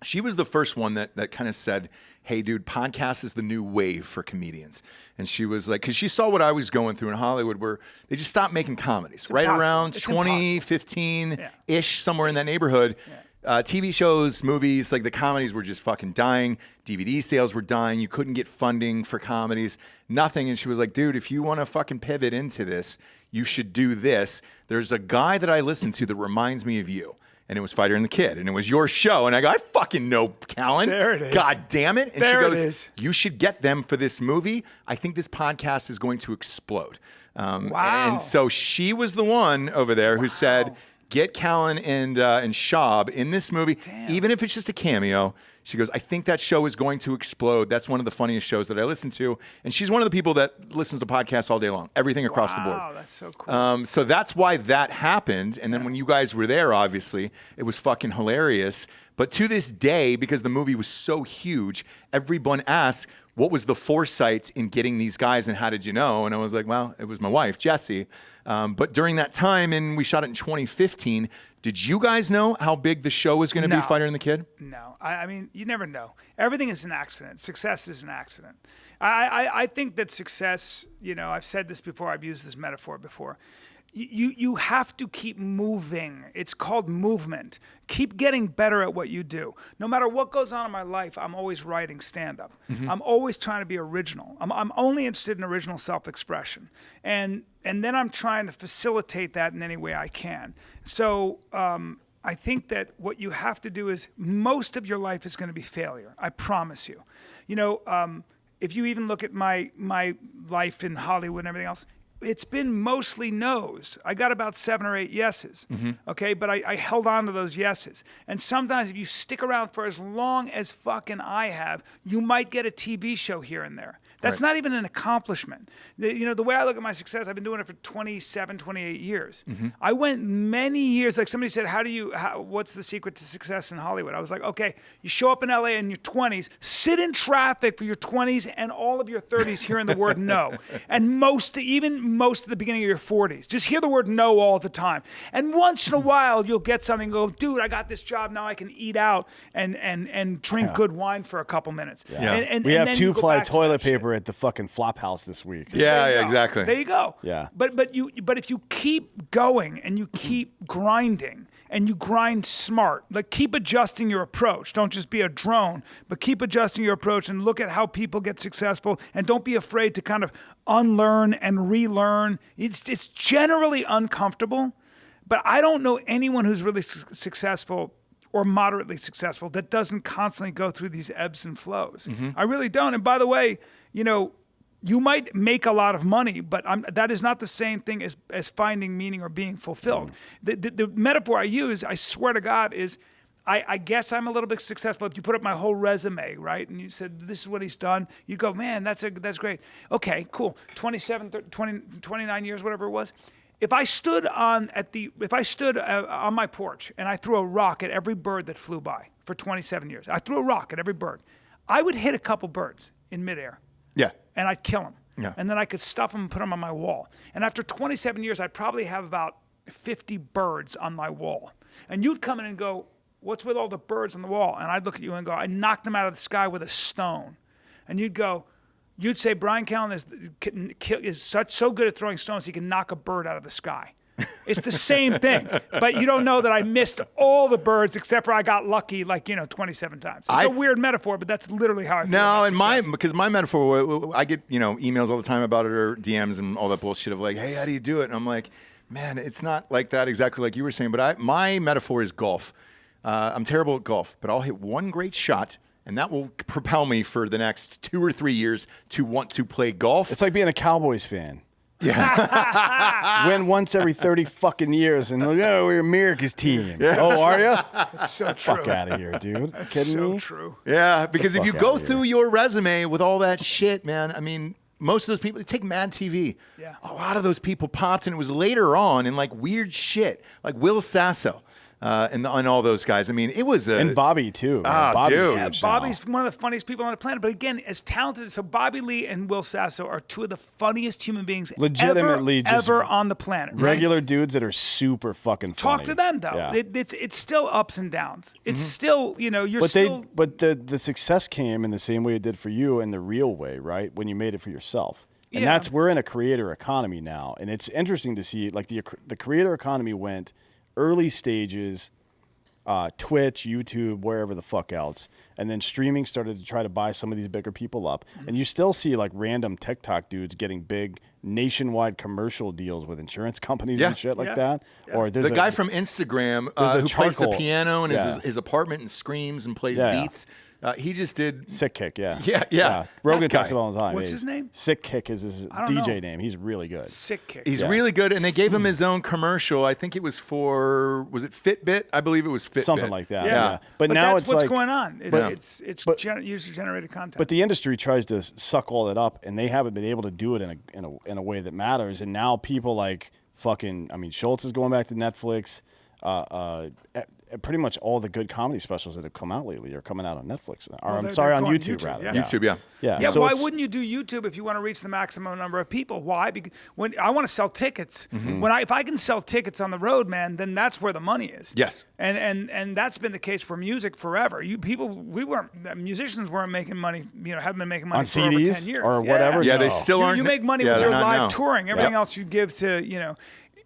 she was the first one that kind of said, hey, dude, podcast is the new wave for comedians. And she was like, because she saw what I was going through in Hollywood where they just stopped making comedies. Right around 2015-ish, somewhere in that neighborhood. Yeah. TV shows, movies, like the comedies were just fucking dying. DVD sales were dying. You couldn't get funding for comedies, nothing. And she was like, dude, if you want to fucking pivot into this, you should do this. There's a guy that I listen to that reminds me of you. And it was Fighter and the Kid, and it was your show. And I go, I fucking know Callan. There it is. God damn it. And there she goes, it is. You should get them for this movie. I think this podcast is going to explode. Wow. And so she was the one over there who said, get Callan and Schaub in this movie, even if it's just a cameo. She goes, I think that show is going to explode. That's one of the funniest shows that I listen to. And she's one of the people that listens to podcasts all day long, everything across the board. Wow, that's so cool. So that's why that happened. And then when you guys were there, obviously, it was fucking hilarious. But to this day, because the movie was so huge, everyone asks, what was the foresight in getting these guys and how did you know? And I was like, well, it was my wife, Jessie. But during that time, and we shot it in 2015, did you guys know how big the show was going to be, Fighter and the Kid? No. I mean, you never know. Everything is an accident. Success is an accident. I think that success, I've said this before, I've used this metaphor before. You have to keep moving. It's called movement. Keep getting better at what you do. No matter what goes on in my life, I'm always writing stand-up. Mm-hmm. I'm always trying to be original. I'm only interested in original self-expression. And then I'm trying to facilitate that in any way I can. So I think that what you have to do is most of your life is going to be failure. I promise you. If you even look at my life in Hollywood and everything else, it's been mostly no's. I got about 7 or 8 yeses, okay? But I held on to those yeses. And sometimes if you stick around for as long as fucking I have, you might get a TV show here and there. That's not even an accomplishment. The way I look at my success, I've been doing it for 27, 28 years. Mm-hmm. I went many years, like somebody said, what's the secret to success in Hollywood? I was like, okay, you show up in LA in your 20s, sit in traffic for your 20s and all of your 30s hearing the word no. And most of the beginning of your 40s. Just hear the word no all the time. And once in a while, you'll get something and go, dude, I got this job, now I can eat out and drink good wine for a couple minutes. Yeah. And we have 2-ply toilet paper at the fucking flop house this week. Yeah, exactly. There you go. Yeah. But if you keep going and you keep grinding and you grind smart, like keep adjusting your approach. Don't just be a drone, but keep adjusting your approach and look at how people get successful and don't be afraid to kind of unlearn and relearn. It's generally uncomfortable, but I don't know anyone who's really successful or moderately successful that doesn't constantly go through these ebbs and flows. Mm-hmm. I really don't. And by the way, you might make a lot of money, but that is not the same thing as finding meaning or being fulfilled. The metaphor I use, I swear to God, is I guess I'm a little bit successful. If you put up my whole resume, right, and you said, this is what he's done, you go, man, that's great. Okay, cool. 27, 30, 20, 29 years, whatever it was. If I stood on my porch and I threw a rock at every bird that flew by for 27 years, I threw a rock at every bird, I would hit a couple birds in midair. Yeah. And I'd kill them. Yeah. And then I could stuff them and put them on my wall. And after 27 years, I'd probably have about 50 birds on my wall. And you'd come in and go, what's with all the birds on the wall? And I'd look at you and go, I knocked them out of the sky with a stone. And you'd say, Bryan Callen is so good at throwing stones, he can knock a bird out of the sky. It's the same thing, but you don't know that I missed all the birds except for I got lucky 27 times. It's a weird metaphor, but that's literally how I feel. No, and because my metaphor, I get emails all the time about it or DMs and all that bullshit of like, hey, how do you do it? And I'm like, man, it's not like that exactly like you were saying, but my metaphor is golf. I'm terrible at golf, but I'll hit one great shot and that will propel me for the next 2 or 3 years to want to play golf. It's like being a Cowboys fan. Yeah. Win once every 30 fucking years, and look, oh, we're America's team. Oh, are you? It's so true. Fuck out of here, dude. That's Kidding so me? true. Yeah, because if you fuck go outta through your resume with all that shit, man, I mean, most of those people, take MADtv. Yeah. A lot of those people popped, and it was later on in like weird shit, like Will Sasso. And all those guys. I mean, it was And Bobby, too. Ah, Bobby's dude. Yeah, huge now. Bobby's one of the funniest people on the planet. But again, as talented, so Bobby Lee and Will Sasso are two of the funniest human beings Legitimately just ever on the planet. Right? Regular dudes that are super fucking funny. Talk to them though. Yeah. It's still ups and downs. It's still, you're But still. but the success came in the same way it did for you, in the real way, right? When you made it for yourself. And Yeah. we're in a creator economy now, and it's interesting to see like the creator economy went early stages, Twitch, YouTube, wherever the fuck else, and then streaming started to try to buy some of these bigger people up, and you still see like random TikTok dudes getting big nationwide commercial deals with insurance companies and shit like that. Or there's the guy from Instagram who plays the piano in his apartment and screams and plays beats. He just did Sick Kick, yeah. Yeah. Rogan That guy. talks about it all the time. What's his name? Sick Kick is his don't DJ know. name. He's really good. Sick kick. He's really good, and they gave him his own commercial. I think it was was it Fitbit? I believe it was Fitbit. Something like that. Yeah. But now that's it's what's like, going on. It's user-generated content. But the industry tries to suck all that up, and they haven't been able to do it in a way that matters. And now people like fucking, I mean, Schultz is going back to Netflix. Pretty much all the good comedy specials that have come out lately are coming out on Netflix. Or Well, I'm they're sorry, on going YouTube, YouTube, rather. yeah. YouTube, yeah. Yeah. Yeah, So why it's- wouldn't you do YouTube if you want to reach the maximum number of people? Why? Because when I want to sell tickets, if I can sell tickets on the road, man, then that's where the money is. Yes. And that's been the case for music forever. Musicians weren't making money, haven't been making money On for over CDs 10 years. or whatever? Yeah, No. they still aren't. You make money yeah, with they're your not live now. touring. Everything Yep. else you give to,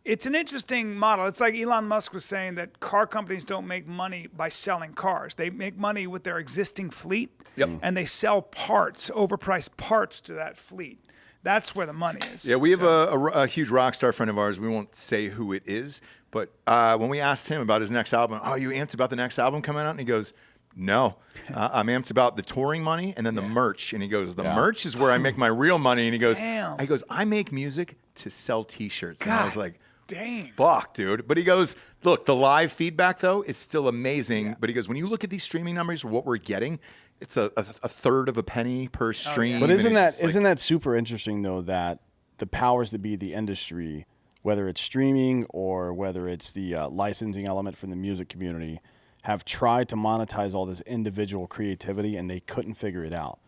it's an interesting model. It's like Elon Musk was saying that car companies don't make money by selling cars. They make money with their existing fleet, and they sell parts, overpriced parts to that fleet. That's where the money is. Yeah, we have a huge rock star friend of ours. We won't say who it is, but when we asked him about his next album, are you amped about the next album coming out? And he goes, no, I'm amped about the touring money and then the merch. And he goes, the merch is where I make my real money. And he goes, I make music to sell T-shirts. And I was like, dang. Fuck, dude. But he goes, look, the live feedback, though, is still amazing. Yeah. But he goes, when you look at these streaming numbers, what we're getting, it's a third of a penny per stream. But isn't that super interesting, though, that the powers that be, the industry, whether it's streaming or whether it's the licensing element from the music community, have tried to monetize all this individual creativity, and they couldn't figure it out.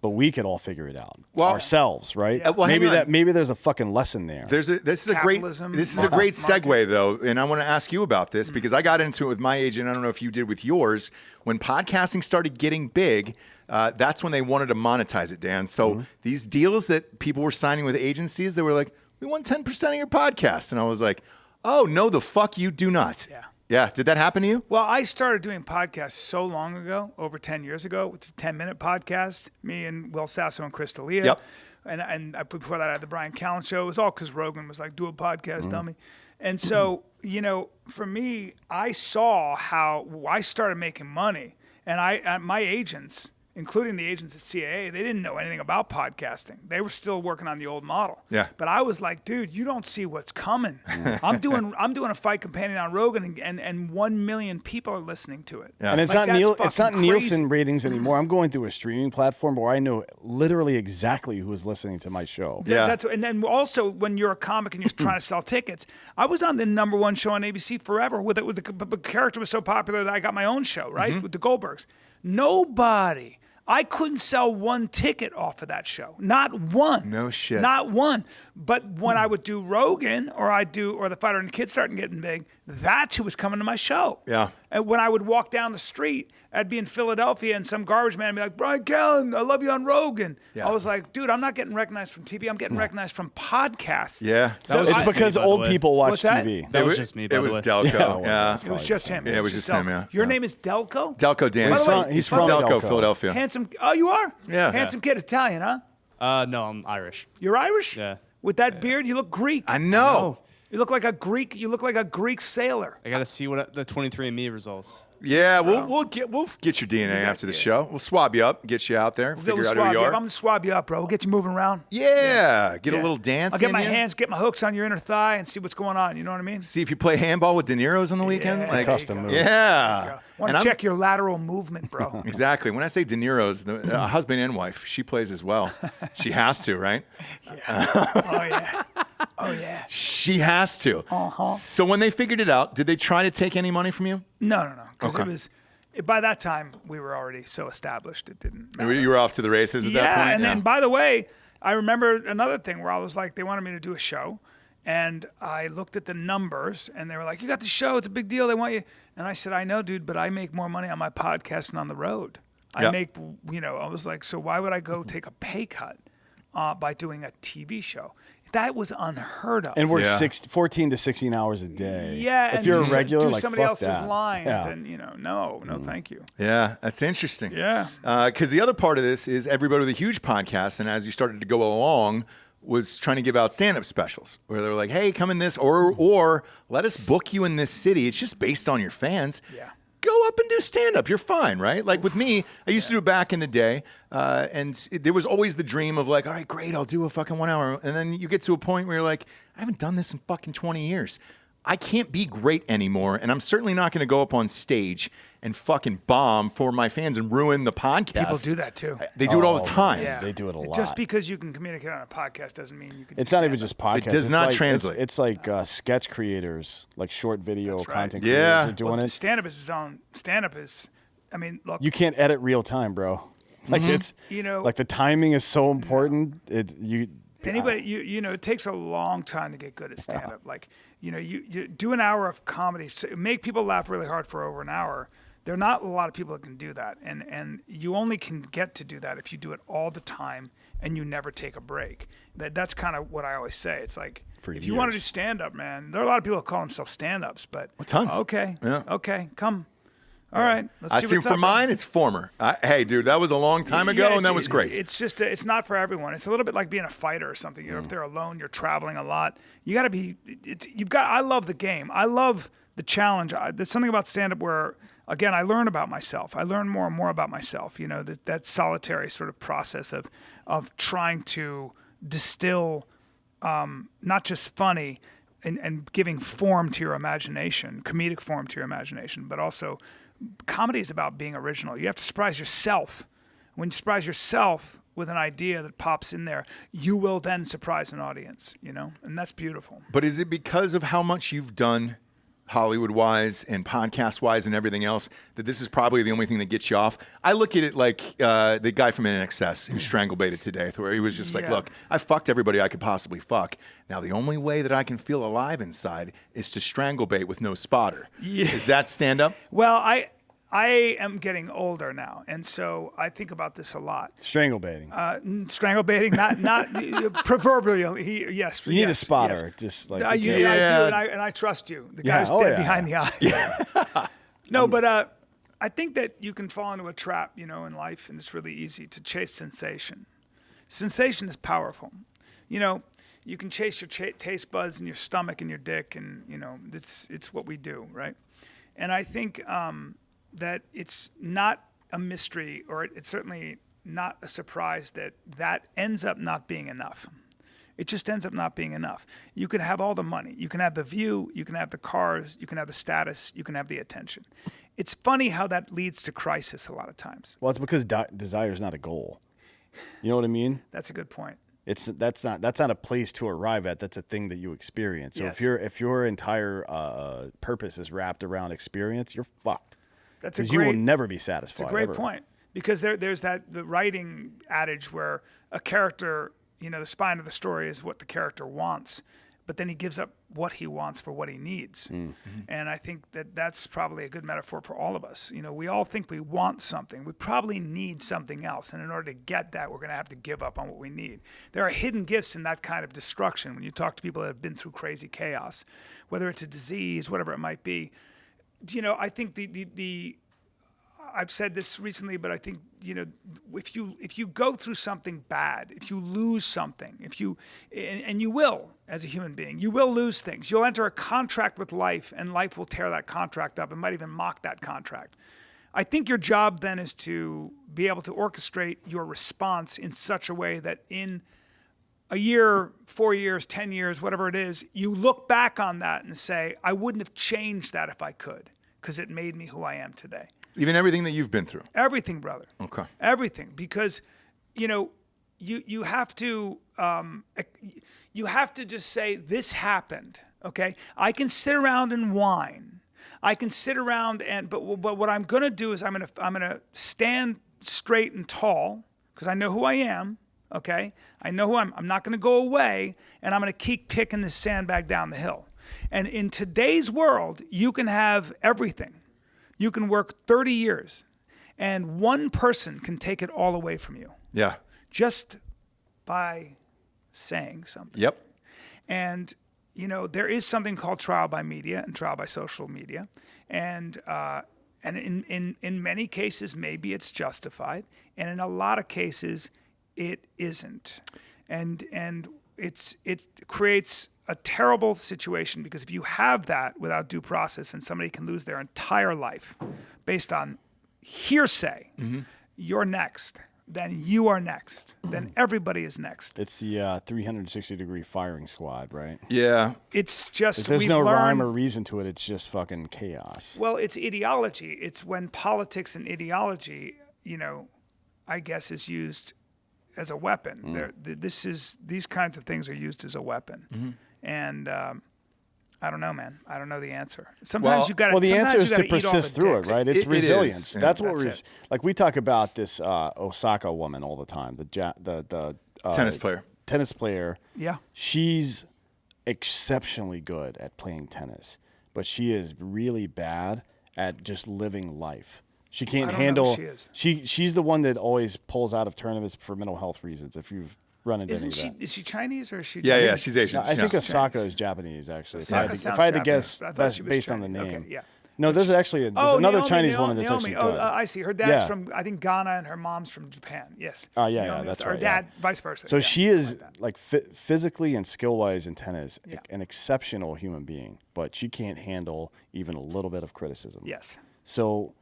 But we could all figure it out ourselves, right? Yeah. Well, maybe there's a fucking lesson there. This is a great segue though, and I want to ask you about this because I got into it with my agent. I don't know if you did with yours. When podcasting started getting big, that's when they wanted to monetize it, Dan. So these deals that people were signing with agencies, they were like, "We want 10% of your podcast," and I was like, "Oh no, the fuck you do not." Yeah. Yeah. Did that happen to you? Well, I started doing podcasts so long ago, over 10 years ago. It's a 10-minute podcast, me and Will Sasso and Chris D'Elia. Yep. And before that, I had the Bryan Callen show. It was all because Rogan was like, do a podcast, dummy. And so, for me, I saw how I started making money. And my agents, including the agents at CAA, they didn't know anything about podcasting. They were still working on the old model. Yeah. But I was like, dude, you don't see what's coming. I'm doing a fight companion on Rogan, and 1 million people are listening to it. Yeah. And it's Like, not that's Nielsen ratings anymore. I'm going through a streaming platform where I know literally exactly who is listening to my show. Yeah. And then also when you're a comic and you're trying to sell tickets, I was on the #1 show on ABC forever with the character was so popular that I got my own show, right? With the Goldbergs. I couldn't sell one ticket off of that show. Not one. No shit. Not one. But when I would do Rogan or the Fighter and the Kid starting getting big, that's who was coming to my show. Yeah. And when I would walk down the street, I'd be in Philadelphia and some garbage man would be like, Bryan Callen, I love you on Rogan. Yeah. I was like, dude, I'm not getting recognized from TV. I'm getting recognized from podcasts. Yeah. It's because old people watch What's that? TV. That was just me, by It the was way. Delco. Yeah. It was just him. Yeah, it was just him, Delco. yeah. Your Yeah. name is Delco? Delco Dan. By the way, He's from Delco, Delco. Philadelphia. Handsome. Oh, you are? Yeah. Handsome kid, Italian, huh? No, I'm Irish. You're Irish? Yeah. With that beard, you look Greek. I know. You look like a Greek. You look like a Greek sailor. I gotta see what the 23andMe results. Yeah, we'll get your DNA after the show. We'll swab you up, get you out there, figure out who you are. I'm gonna swab you up, bro. We'll get you moving around. Yeah, get a little dance. I'll get my hands, get my hooks on your inner thigh, and see what's going on. You know what I mean? See if you play handball with De Niro's on the weekend. Yeah, like custom move. Yeah. Want to check your lateral movement, bro. Exactly. When I say De Niro's, the husband and wife, she plays as well. She has to, right? Oh yeah. She has to. So when they figured it out, did they try to take any money from you? No. Because by that time we were already so established it didn't matter. You were off to the races at that point? And then by the way, I remember another thing where I was like, they wanted me to do a show. And I looked at the numbers and they were like, you got the show. It's a big deal. They want you. And I said, I know, dude, but I make more money on my podcast than on the road. I make, I was like, so why would I go take a pay cut by doing a TV show? That was unheard of. And work 14 to 16 hours a day. Yeah. If you're a regular, do like somebody fuck else's that. lines. Yeah. And, no, thank you. Yeah, that's interesting. Yeah. Because the other part of this is everybody with a huge podcast, and as you started to go along, was trying to give out stand-up specials where they were like, hey, come in this, or let us book you in this city. It's just based on your fans. Yeah. Go up and do stand-up. You're fine, right? Like with me, I used to do it back in the day, and there was always the dream of like, all right, great, I'll do a fucking 1 hour. And then you get to a point where you're like, I haven't done this in fucking 20 years. I can't be great anymore, and I'm certainly not going to go up on stage and fucking bomb for my fans and ruin the podcast. People do that too. They do it all the time. Yeah. They do it a lot. Just because you can communicate on a podcast doesn't mean you can. It's not even just podcasts. It does not translate. It's like sketch creators, like short video That's right. content Yeah. creators are doing it. Stand-up is its own. Stand-up is, look. You can't edit real time, bro. Like it's, like the timing is so important. Anybody, it takes a long time to get good at stand-up. Like, you do an hour of comedy, so make people laugh really hard for over an hour. There are not a lot of people that can do that. And you only can get to do that if you do it all the time and you never take a break. That's kind of what I always say. It's like, if you want to do stand-up, man, there are a lot of people who call themselves stand-ups, but tons. Okay. Yeah. Okay. Come. All right. Let's I see see what's for up, mine, man. it's former. Hey, dude, that was a long time ago, and that was great. It's just, it's not for everyone. It's a little bit like being a fighter or something. You're up there alone. You're traveling a lot. You got to be. I love the game. I love the challenge. There's something about stand-up where, again, I learn about myself. I learn more and more about myself. That solitary sort of process of trying to distill, not just funny. And giving form to your imagination, comedic form to your imagination, but also comedy is about being original. You have to surprise yourself. When you surprise yourself with an idea that pops in there, you will then surprise an audience, and that's beautiful. But is it because of how much you've done Hollywood-wise and podcast-wise and everything else that this is probably the only thing that gets you off? I look at it like the guy from NXS who strangle-baited today, where he was just like, look, I fucked everybody I could possibly fuck. Now the only way that I can feel alive inside is to strangle-bait with no spotter. Yeah. Is that stand-up? Well, I am getting older now, and so I think about this a lot. Strangle baiting. Strangle baiting, not proverbially. Yes, you need a spotter, just like I do, and I trust you. The guy's dead behind the eye. No, but I think that you can fall into a trap, in life, and it's really easy to chase sensation. Sensation is powerful. You can chase your taste buds and your stomach and your dick, and it's what we do, right? And I think that it's not a mystery, or it's certainly not a surprise that ends up not being enough. It just ends up not being enough. You can have all the money, you can have the view, you can have the cars, you can have the status, you can have the attention. It's funny how that leads to crisis a lot of times. Well, it's because desire is not a goal. You know what I mean? That's a good point. That's not a place to arrive at. That's a thing that you experience. So if your entire purpose is wrapped around experience, you're fucked. Because you will never be satisfied. It's a great point, because there's the writing adage where a character, the spine of the story is what the character wants, but then he gives up what he wants for what he needs. Mm-hmm. And I think that's probably a good metaphor for all of us. We all think we want something. We probably need something else. And in order to get that, we're going to have to give up on what we need. There are hidden gifts in that kind of destruction. When you talk to people that have been through crazy chaos, whether it's a disease, whatever it might be, I think I've said this recently, but I think, if you go through something bad, if you lose something, and you will, as a human being. You will lose things. You'll enter a contract with life, and life will tear that contract up and might even mock that contract. I think your job then is to be able to orchestrate your response in such a way that in a year, 4 years, 10 years, whatever it is, you look back on that and say, I wouldn't have changed that if I could, because it made me who I am today. Even everything that you've been through? Everything, brother. Okay. Everything. Because, you have to just say, this happened, okay? I can sit around and whine. I can sit around but what I'm going to do is I'm going to stand straight and tall, because I know who I am. Okay, I know who I'm not going to go away, and I'm going to keep kicking this sandbag down the hill. And in today's world, you can have everything. You can work 30 years, and one person can take it all away from you. Yeah. Just by saying something. Yep. And, there is something called trial by media and trial by social media. And in many cases, maybe it's justified. And in a lot of cases, it isn't, and it creates a terrible situation, because if you have that without due process and somebody can lose their entire life based on hearsay, you're next. Then you are next. Then everybody is next. It's the 360-degree firing squad, right? Yeah. It's just there's no rhyme or reason to it. It's just fucking chaos. Well, it's ideology. It's when politics and ideology, I guess, is used as a weapon. These kinds of things are used as a weapon. And I don't know, man. I don't know the answer. Sometimes you got to. Well, the answer is to persist through it, right? It's resilience. Yeah. That's what like. We talk about this Osaka woman all the time. The tennis player. Yeah. She's exceptionally good at playing tennis, but she is really bad at just living life. She can't handle. She's the one that always pulls out of tournaments for mental health reasons. If you've run into any of that. Is she Chinese or is she? Yeah, she's Asian. No, I think Osaka is Japanese, actually. If I had to guess, that's based on the name. Okay, yeah. No, there's actually another Chinese woman that's actually good. I see. Her dad's from, I think, Ghana, and her mom's from Japan. Yes. Yeah, that's right. Her dad, vice versa. So she is like physically and skill-wise in tennis, an exceptional human being, but she can't handle even a little bit of criticism. Yes. So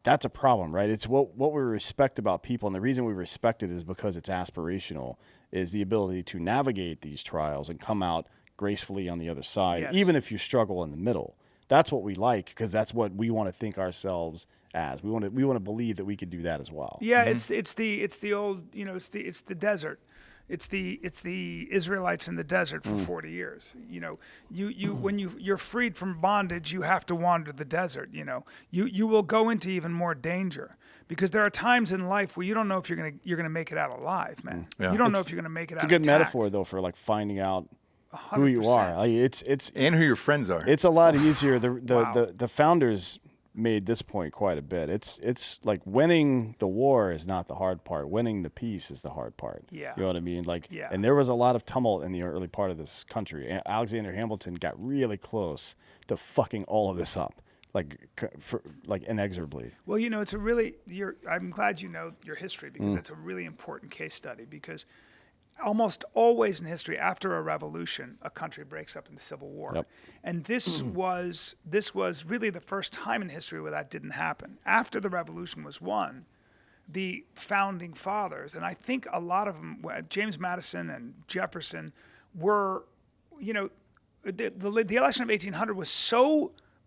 that's a problem, right? It's what we respect about people, and the reason we respect it is because it's aspirational, is the ability to navigate these trials and come out gracefully on the other side, even if you struggle in the middle. That's what we like, because that's what we want to think ourselves as. We want to believe that we could do that as well. Yeah, it's the old, it's the desert. It's the Israelites in the desert for 40 years. When you're freed from bondage, you have to wander the desert. You will go into even more danger, because there are times in life where you don't know if you're gonna make it out alive, man. Yeah. You don't know if you're gonna make it out. It's a good intact. metaphor though for like finding out 100%. Who you are. It's and who your friends are. It's a lot easier. The founders made this point quite a bit. It's like winning the war is not the hard part. Winning the peace is the hard part. Yeah. You know what I mean? And there was a lot of tumult in the early part of this country. Alexander Hamilton got really close to fucking all of this up, inexorably. Well, it's a really. I'm glad you know your history, because it's a really important case study, because almost always in history, after a revolution, a country breaks up into civil war. Yep. And this was really the first time in history where that didn't happen. After the revolution was won, the founding fathers, and I think a lot of them, James Madison and Jefferson, were, the election of 1800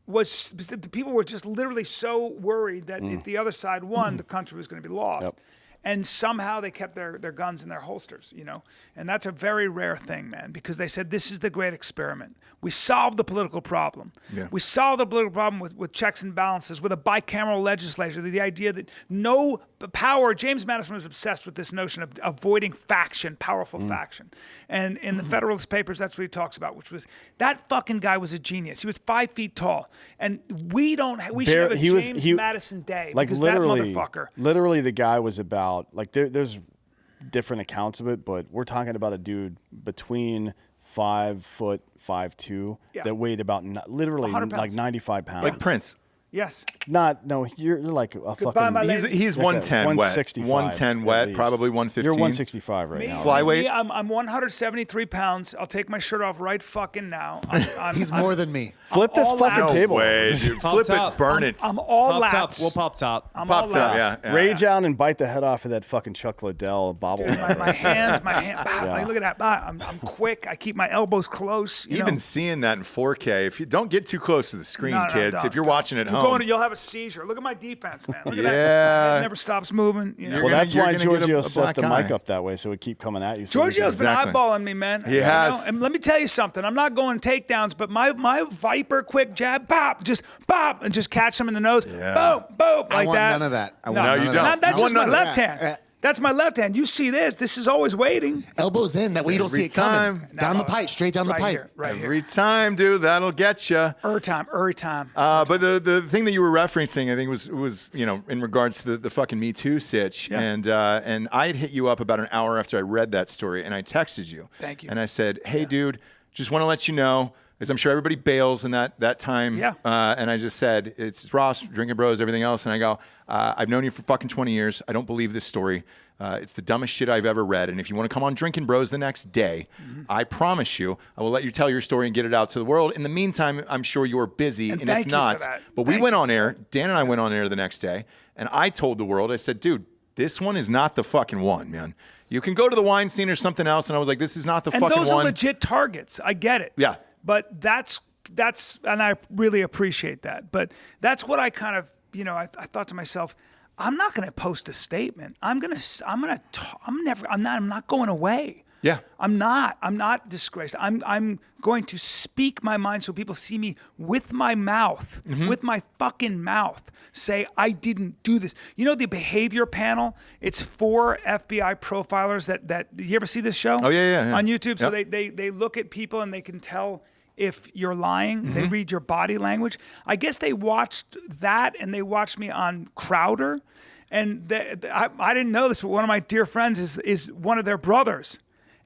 the people were just literally so worried that if the other side won, the country was going to be lost. Yep. And somehow they kept their guns in their holsters, And that's a very rare thing, man, because they said, this is the great experiment. We solved the political problem. Yeah. We solved the political problem with checks and balances, with a bicameral legislature, the idea that no power. James Madison was obsessed with this notion of avoiding faction, powerful faction. And in the Federalist Papers, that's what he talks about, which was, that fucking guy was a genius. He was 5 feet tall. And we should have a James Madison day, like, because literally, that motherfucker. Literally, the guy was about, like, there's different accounts of it, but we're talking about a dude between 5'5'2" that weighed about literally 100 like 95 pounds. Like Prince. Yes. You're like a Goodbye, fucking. my lady. He's 110 wet. 165. 110 at wet, least. probably 115. You're 165 right Me, now. Flyweight? me, I'm 173 pounds. I'll take my shirt off right fucking now. He's more than me. Flip this all fucking out. table. No way, dude. Pop Flip top. it, burn it. I'm all Pop top. laps. We'll pop top. I'm Pop all top, laps. yeah. Rage out and bite the head off of that fucking Chuck Liddell bobble. My hands. Like, look at that. I'm quick. I keep my elbows close. You Even know? seeing that in 4K, if you don't get too close to the screen, No, kids, don't, if you're don't. watching at You're home. you'll have a seizure. Look at my defense, man. Look at Yeah. that. It never stops moving. You know? Well, that's you're why gonna get Giorgio a set black the mic eye. up that way, so it keep coming at you. So Giorgio's been Exactly. eyeballing me, man. He has. And let me tell you something. I'm not going takedowns, but my Viper quick jab, bop, and just catch him in the nose. Yeah. Boom, boom, like I want that. none of that. I want No, none you of don't. that. That's I just want my none of left that. hand. That's my left hand. You see this? This is always waiting. Elbows in. That way you don't see Every it coming. time. Down the pipe, straight down the Right pipe. here, right here. Every time, dude, that'll get you. Every time. But the thing that you were referencing, I think, was in regards to the fucking Me Too sitch, Yeah. and I had hit you up about an hour after I read that story, and I texted you. Thank you. And I said, hey, dude, just want to let you know, because I'm sure everybody bails in that time. Yeah. And I just said, it's Ross, Drinkin' Bros, everything else, and I go, I've known you for fucking 20 years. I don't believe this story. It's the dumbest shit I've ever read. And if you want to come on Drinkin' Bros the next day, I promise you, I will let you tell your story and get it out to the world. In the meantime, I'm sure you're busy. And And thank if you not, for that. but we Thank went you. on air. Dan and I went on air the next day. And I told the world, I said, dude, this one is not the fucking one, man. You can go to the wine scene or something else. And I was like, this is not the And fucking those one. are legit targets. I get it. Yeah. But that's, and I really appreciate that. But that's what I kind of, I thought to myself, I'm not going to post a statement. I'm not going away. Yeah. I'm not disgraced. I'm going to speak my mind so people see me with my mouth, with my fucking mouth, say I didn't do this. You know the behavior panel? It's 4 FBI profilers that you ever see this show? Oh, yeah. On YouTube. So Yep. they look at people and they can tell if you're lying. They read your body language. I guess they watched that and they watched me on Crowder. And I didn't know this, but one of my dear friends is one of their brothers.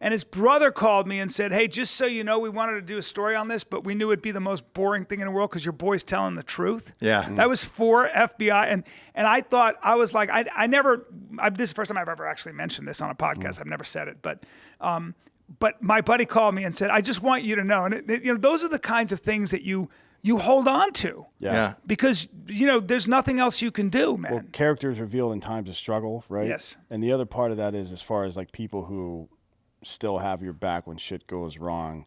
And his brother called me and said, hey, just so you know, we wanted to do a story on this, but we knew it'd be the most boring thing in the world because your boy's telling the truth. Yeah. That was for FBI. And I thought, I was like, this is the first time I've ever actually mentioned this on a podcast. I've never said it. But my buddy called me and said, I just want you to know. And those are the kinds of things that you hold on to. Yeah. Because, there's nothing else you can do, man. Well, characters revealed in times of struggle, right? Yes. And the other part of that is as far as like people who still have your back when shit goes wrong.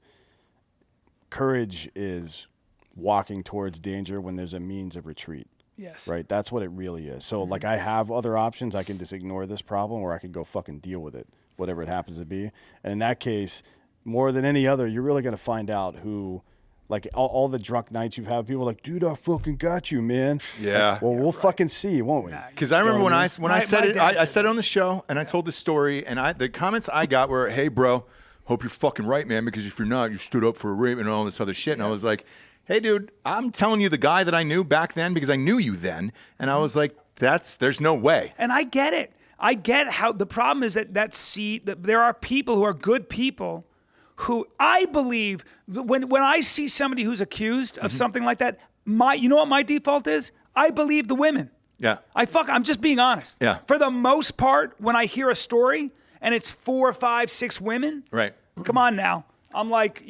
Courage is walking towards danger when there's a means of retreat. Yes. Right? That's what it really is. So like I have other options. I can just ignore this problem or I could go fucking deal with it, whatever it happens to be. And in that case, more than any other, you're really going to find out who, like all the drunk nights you've had, people are like, dude, I fucking got you, man. Yeah. Like, well, we'll fucking see, won't we? Because I remember when I said it, dad I said said it on the show and I told the story, and the comments I got were, "Hey, bro, hope you're fucking right, man. Because if you're not, you stood up for a rape and all this other shit." And I was like, "Hey, dude, I'm telling you the guy that I knew back then because I knew you then." And I was like, "There's no way." And I get it. I get how the problem is that there are people who are good people who I believe when I see somebody who's accused of something like that, you know what my default is? I believe the women. Yeah. I'm just being honest. Yeah. For the most part, when I hear a story and it's 4, 5, 6 women, Right. come on now. I'm like,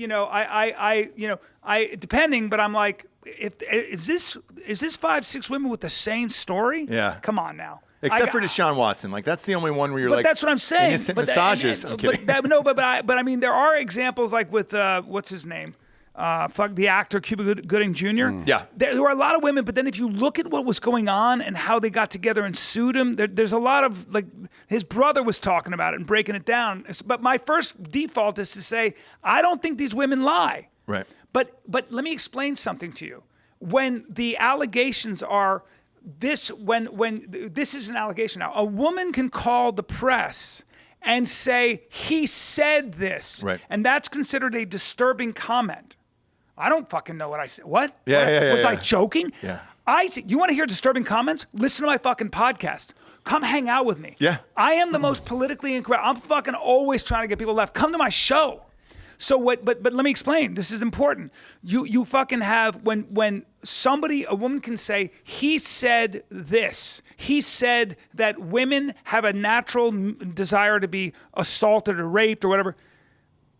depending, but I'm like, is this 5, 6 women with the same story? Yeah. Come on now. Except for Deshaun Watson. Like, that's the only one where you're But like, that's what I'm saying. innocent massages. I'm kidding. But I mean, there are examples like with, what's his name? The actor Cuba Gooding Jr. Yeah. There were a lot of women, but then if you look at what was going on and how they got together and sued him, there's a lot of, like, his brother was talking about it and breaking it down. But my first default is to say, I don't think these women lie. Right. But let me explain something to you. When the allegations are when this is an allegation now, a woman can call the press and say, he said this. Right. And that's considered a disturbing comment. I don't fucking know what I said. What? Yeah. Was I joking? Yeah. You want to hear disturbing comments? Listen to my fucking podcast. Come hang out with me. Yeah. I am the most politically incorrect. I'm fucking always trying to get people left. Come to my show. So what? But let me explain. This is important. You fucking have when a woman can say he said this. He said that women have a natural desire to be assaulted or raped or whatever.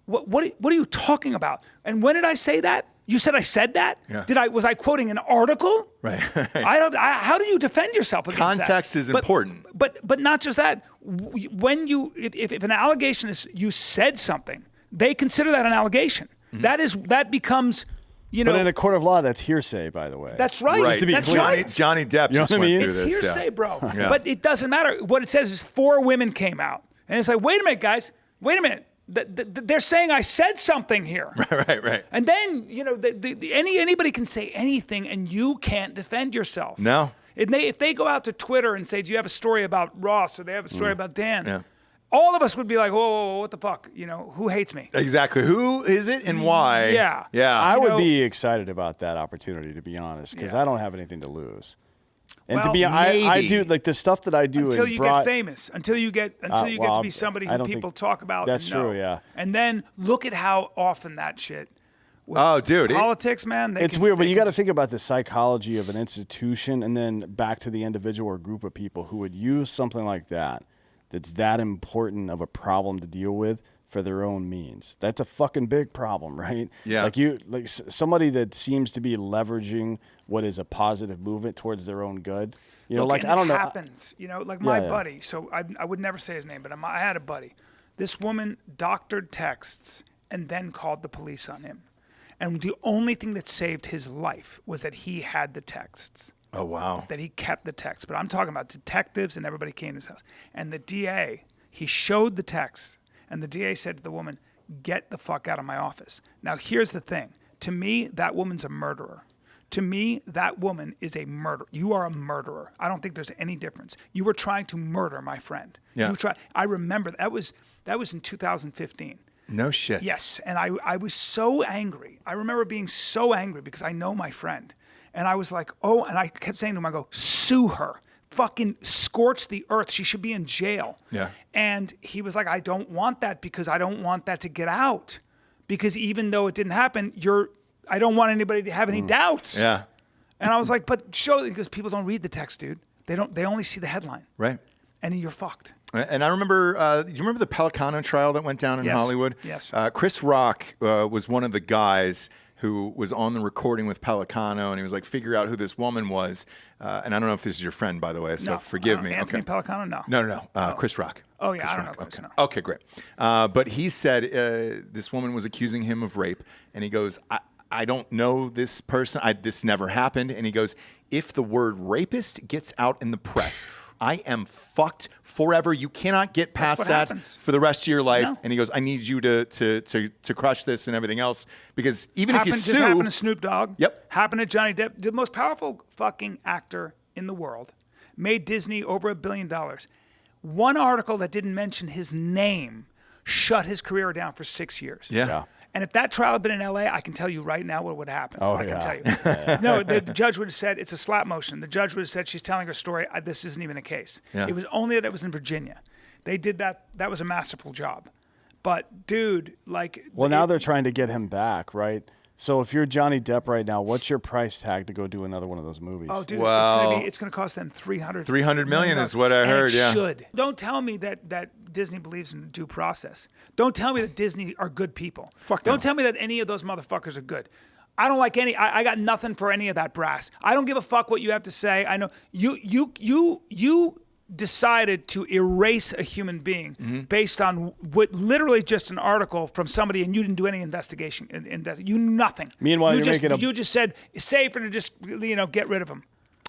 What are you talking about? And when did I say that? You said I said that? Yeah. Was I quoting an article? Right. How do you defend yourself against Context that? is important. But not just that. When if an allegation is you said something, they consider that an allegation. That becomes, But in a court of law, that's hearsay, by the way. That's right. Just to be that's clear. right. Johnny Depp just went through It's this. hearsay, bro. Yeah. But it doesn't matter. What it says is 4 women came out, and it's like, wait a minute, guys. Wait a minute. They're saying I said something here. Right. And then, anybody can say anything and you can't defend yourself. No. If they go out to Twitter and say, do you have a story about Ross or they have a story about Dan? All of us would be like, whoa, what the fuck? Who hates me? Exactly. Who is it and why? Yeah. I would be excited about that opportunity, to be honest, because I don't have anything to lose. And to be, I do like the stuff that I do until you get famous, until you get to be somebody who people talk about. That's true, yeah. And then look at how often that shit. Dude, politics, man. It's weird, but you got to think about the psychology of an institution, and then back to the individual or group of people who would use something like that. That's that important of a problem to deal with for their own means. That's a fucking big problem, right? Yeah. Like somebody that seems to be leveraging what is a positive movement towards their own good. Look, I don't know. It happens. My buddy. So I would never say his name, but I had a buddy. This woman doctored texts and then called the police on him. And the only thing that saved his life was that he had the texts. Oh, wow. That he kept the texts. But I'm talking about detectives, and everybody came to his house. And the DA, he showed the texts. And the DA said to the woman, get the fuck out of my office. Now, here's the thing. To me, that woman's a murderer. To me, that woman is a murderer. You are a murderer. I don't think there's any difference. You were trying to murder my friend. Yeah. I remember that was in 2015. No shit. Yes. And I was so angry. I remember being so angry because I know my friend. And I was like, and I kept saying to him, I go, sue her. Fucking scorch the earth. She should be in jail. Yeah. And he was like, I don't want that because I don't want that to get out. Because even though it didn't happen, I don't want anybody to have any doubts. Yeah. And I was like, but because people don't read the text, dude. They only see the headline. Right. And you're fucked. And I remember, do you remember the Pelicano trial that went down in Hollywood? Yes. Chris Rock was one of the guys who was on the recording with Pelicano, and he was like, figure out who this woman was. And I don't know if this is your friend, by the way, so forgive me. Anthony Pelicano, no. No. Chris Rock. Oh, yeah, Chris I don't Rock. know Chris, no. Okay, great. But he said this woman was accusing him of rape, and he goes, I don't know this person. This never happened. And he goes, if the word rapist gets out in the press, I am fucked forever. You cannot get past that for the rest of your life. No. And he goes, I need you to crush this and everything else. Because even if you sue... Just happened to Snoop Dogg. Yep. Happened to Johnny Depp. The most powerful fucking actor in the world. Made Disney over $1 billion. One article that didn't mention his name shut his career down for 6 years. Yeah. And if that trial had been in L.A., I can tell you right now what would happen. Oh, I can tell you. No, the judge would have said it's a slap motion. The judge would have said she's telling her story. This isn't even a case. Yeah. It was only that it was in Virginia. They did that. That was a masterful job. But, dude, like... Well, now they're trying to get him back, right? So if you're Johnny Depp right now, what's your price tag to go do another one of those movies? Oh, dude, well, it's going to cost them $300 million is what I heard, it should. Don't tell me that Disney believes in due process. Don't tell me that Disney are good people. Don't tell me that any of those motherfuckers are good. I don't like any. I got nothing for any of that brass. I don't give a fuck what you have to say. I know you decided to erase a human being based on what literally just an article from somebody, and you didn't do any investigation. You knew nothing. Meanwhile, you just said safer to just get rid of him.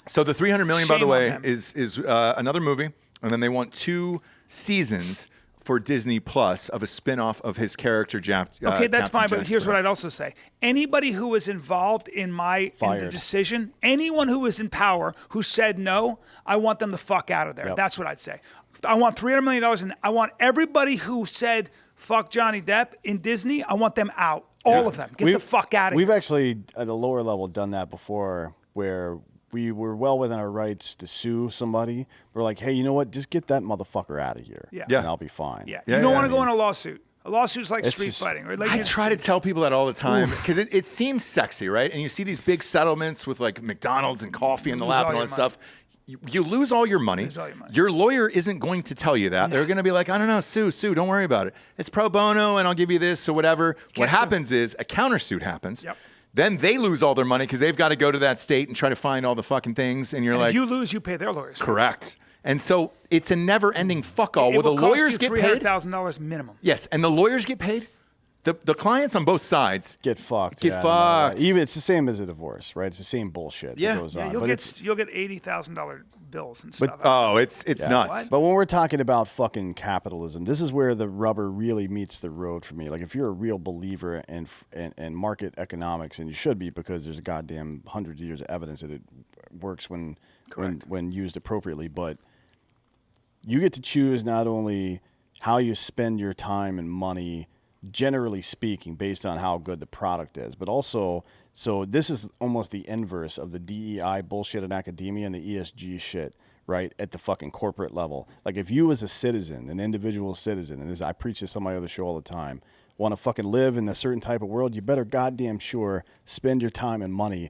So the $300 million, by the Shame way, on them. is another movie, and then they want 2 seasons for Disney Plus of a spin-off of his character, Okay, that's Captain fine, but Jack here's what Sparrow. I'd also say. Anybody who was involved in the decision, anyone who was in power who said no, I want them the fuck out of there. Yep. That's what I'd say. I want $300 million, and I want everybody who said fuck Johnny Depp in Disney, I want them out. All of them. Get the fuck out of here. We've actually, at a lower level, done that before where we were well within our rights to sue somebody. We're like, hey, you know what? Just get that motherfucker out of here. Yeah. And I'll be fine. Yeah. You don't want to go in a lawsuit. A lawsuit's like It's street just- fighting. Or like I try to tell people that all the time because it seems sexy, right? And you see these big settlements with like McDonald's and coffee in the Lose lap all and all your that stuff. You lose all your money. Lose all your money. Your lawyer isn't going to tell you that. They're going to be like, I don't know, sue, don't worry about it. It's pro bono and I'll give you this or whatever. What sue. happens is a countersuit happens. Yep. Then they lose all their money because they've got to go to that state and try to find all the fucking things. And you're And like, if you lose, you pay their lawyers. correct. And so it's a never-ending fuck all. It Well, the will cost lawyers you get paid. $300,000 minimum. Yes, and the lawyers get paid. The clients on both sides Get fucked. Get yeah, no matter fucked. what. Even it's the same as a divorce, right? It's the same bullshit Yeah. that goes Yeah, on. you'll But get $80,000 bills and But- stuff. Oh, it's nuts. But when we're talking about fucking capitalism, this is where the rubber really meets the road for me. Like, if you're a real believer in market economics, and you should be, because there's a goddamn 100 years of evidence that it works when used appropriately. But you get to choose not only how you spend your time and money, generally speaking, based on how good the product is, but also, so this is almost the inverse of the DEI bullshit in academia and the ESG shit, right? At the fucking corporate level. Like, if you as a citizen, an individual citizen, and this, I preach this on my other show all the time, want to fucking live in a certain type of world, you better goddamn sure spend your time and money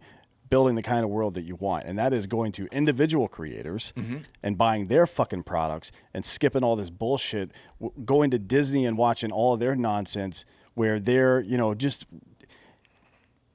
building the kind of world that you want. And that is going to individual creators and buying their fucking products and skipping all this bullshit, going to Disney and watching all of their nonsense where they're, just,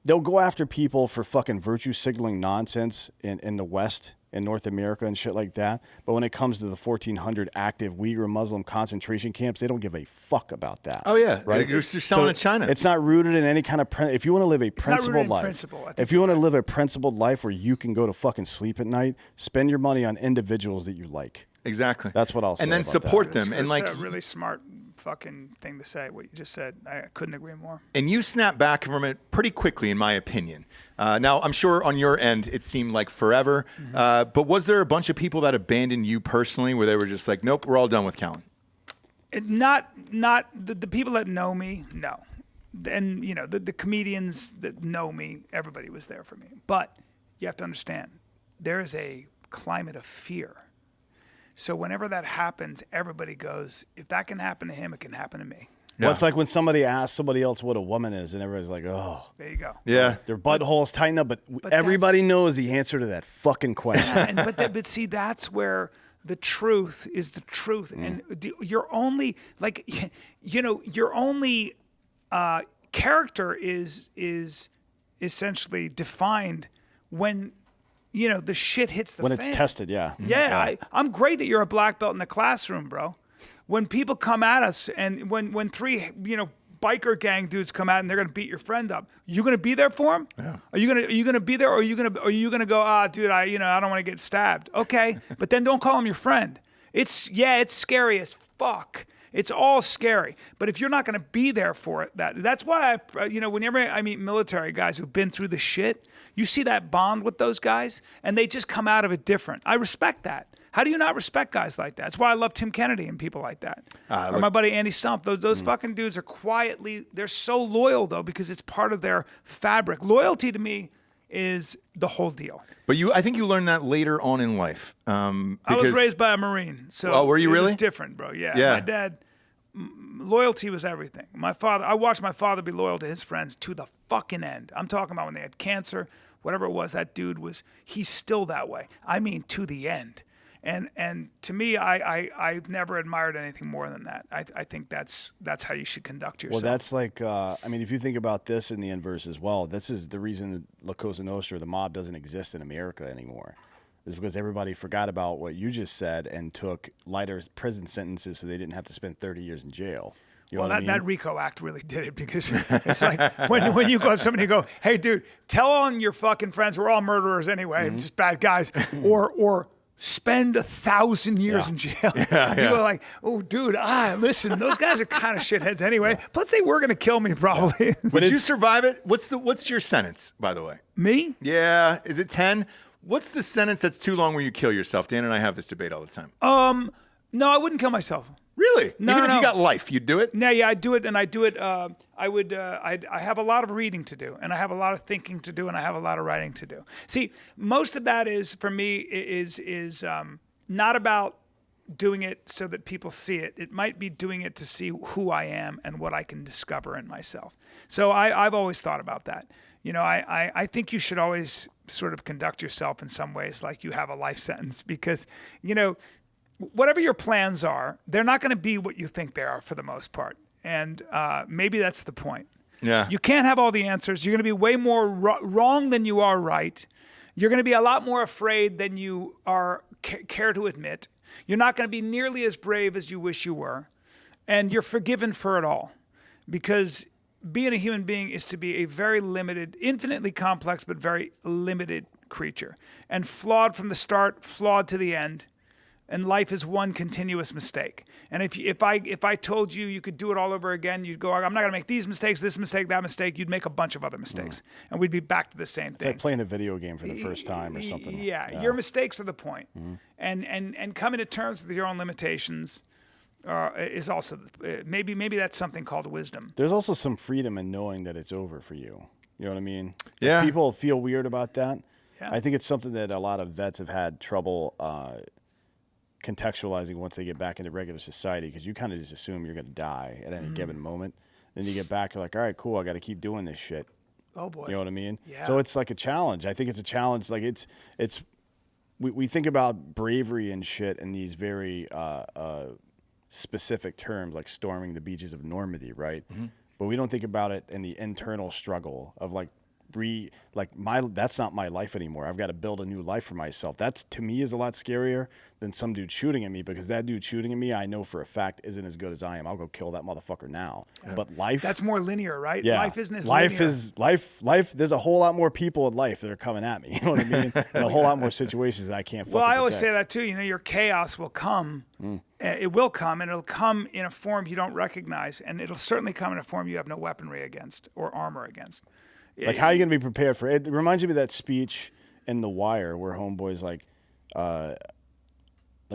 they'll go after people for fucking virtue signaling nonsense in the West, in North America and shit like that. But when it comes to the 1,400 active Uyghur Muslim concentration camps, they don't give a fuck about that. Oh, yeah. Right? You're selling to China. It's not rooted in any kind of, if you want to live a rooted principled in life, principle, I think if you want to live a principled life where you can go to fucking sleep at night, spend your money on individuals that you like. Exactly. That's what I'll say And then about support that. them. And like, a really smart fucking thing to say, what you just said. I couldn't agree more. and you snap back from it pretty quickly, in my opinion. Now, I'm sure on your end, it seemed like forever. But was there a bunch of people that abandoned you personally where they were just like, nope, we're all done with Callan? Not the people that know me, no. And, the comedians that know me, everybody was there for me. But you have to understand, there is a climate of fear. So whenever that happens, everybody goes, if that can happen to him, it can happen to me. Well, it's like when somebody asks somebody else what a woman is, and everybody's like, oh. There you go. Yeah. Their buttholes tighten up, but everybody knows the answer to that fucking question. But see, that's where the truth is the truth. And your only, your only character is essentially defined when, the shit hits the When fan. it's tested, yeah. Yeah, I'm great that you're a black belt in the classroom, bro. When people come at us, and when three, biker gang dudes come out and they're gonna beat your friend up, you gonna be there for him? Yeah. Are you gonna be there, or are you gonna go, dude, I don't want to get stabbed? Okay, but then don't call him your friend. It's scary as fuck. It's all scary. But if you're not going to be there for it, that's why whenever I meet military guys who've been through the shit, you see that bond with those guys, and they just come out of it different. I respect that. How do you not respect guys like that? That's why I love Tim Kennedy and people like that. Or my buddy Andy Stump. Those fucking dudes are they're so loyal, though, because it's part of their fabric. Loyalty to me is the whole deal. But I think you learned that later on in life. I was raised by a Marine. So oh, were you really? It was different, bro. Yeah. Yeah. My dad, loyalty was everything. I watched my father be loyal to his friends to the fucking end. I'm talking about when they had cancer, whatever it was, he's still that way. I mean, to the end. And to me, I've never admired anything more than that. I think that's how you should conduct yourself. Well, that's like, if you think about this in the inverse as well, this is the reason that La Cosa Nostra, the mob, doesn't exist in America anymore. Is because everybody forgot about what you just said and took lighter prison sentences so they didn't have to spend 30 years in jail. You know that RICO Act really did it, because it's like when you go up to somebody and go, hey, dude, tell on your fucking friends, we're all murderers anyway, just bad guys, or spend 1,000 years in jail. People are like, oh, dude, listen, those guys are kind of shitheads anyway. Plus, they were going to kill me probably. Would you survive it? What's your sentence, by the way? Me? Yeah. Is it 10? What's the sentence that's too long where you kill yourself? Dan and I have this debate all the time. No, I wouldn't kill myself. Really? No, Even if no. you got life, you'd do it? No, yeah, I'd do it, and I do it. I have a lot of reading to do, and I have a lot of thinking to do, and I have a lot of writing to do. See, most of that is for me is not about doing it so that people see it. It might be doing it to see who I am and what I can discover in myself. So I've always thought about that. I think you should always sort of conduct yourself in some ways like you have a life sentence because, whatever your plans are, they're not going to be what you think they are for the most part. And maybe that's the point. Yeah. You can't have all the answers. You're going to be way more wrong than you are right. You're going to be a lot more afraid than you care to admit. You're not going to be nearly as brave as you wish you were. And you're forgiven for it all. Because being a human being is to be a very limited, infinitely complex, but very limited creature. And flawed from the start, flawed to the end. And life is one continuous mistake. And if I told you could do it all over again, you'd go, I'm not going to make these mistakes, this mistake, that mistake. You'd make a bunch of other mistakes. And we'd be back to the same thing. It's like playing a video game for the first time or something. Yeah, your mistakes are the point. And coming to terms with your own limitations is also, maybe that's something called wisdom. There's also some freedom in knowing that it's over for you. You know what I mean? Yeah. If people feel weird about that. Yeah. I think it's something that a lot of vets have had trouble contextualizing once they get back into regular society, because you kind of just assume you're going to die at any given moment. Then you get back, you're like, all right, cool, I got to keep doing this shit. Oh boy. You know what I mean? Yeah. So it's like a challenge. I think it's a challenge. Like we think about bravery and shit in these very specific terms, like storming the beaches of Normandy, right? But we don't think about it in the internal struggle of that's not my life anymore. I've got to build a new life for myself. That's, to me, is a lot scarier than some dude shooting at me, because that dude shooting at me, I know for a fact isn't as good as I am. I'll go kill that motherfucker now. Yeah. But life, that's more linear, right? Yeah. Life isn't as linear. Life. There's a whole lot more people in life that are coming at me. You know what I mean? And a whole lot more situations that I can't. Well, I always say that too. Your chaos will come. It will come, and it'll come in a form you don't recognize, and it'll certainly come in a form you have no weaponry against or armor against. Like, how are you going to be prepared for it? It reminds me of that speech in The Wire where Homeboy's like,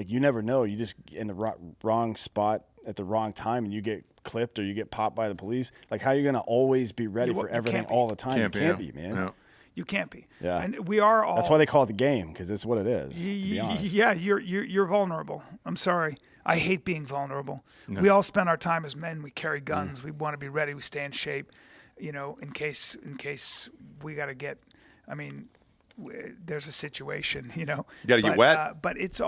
you never know. You just in the wrong spot at the wrong time, and you get clipped or you get popped by the police. Like, how are you going to always be ready for everything all the time? You can't be, man. No. You can't be. Yeah. And we are all. That's why they call it the game, because it's what it is. To be honest. Yeah, you're vulnerable. I'm sorry. I hate being vulnerable. No. We all spend our time as men. We carry guns. We want to be ready. We stay in shape. In case we got to get, there's a situation, You got to get wet. But it's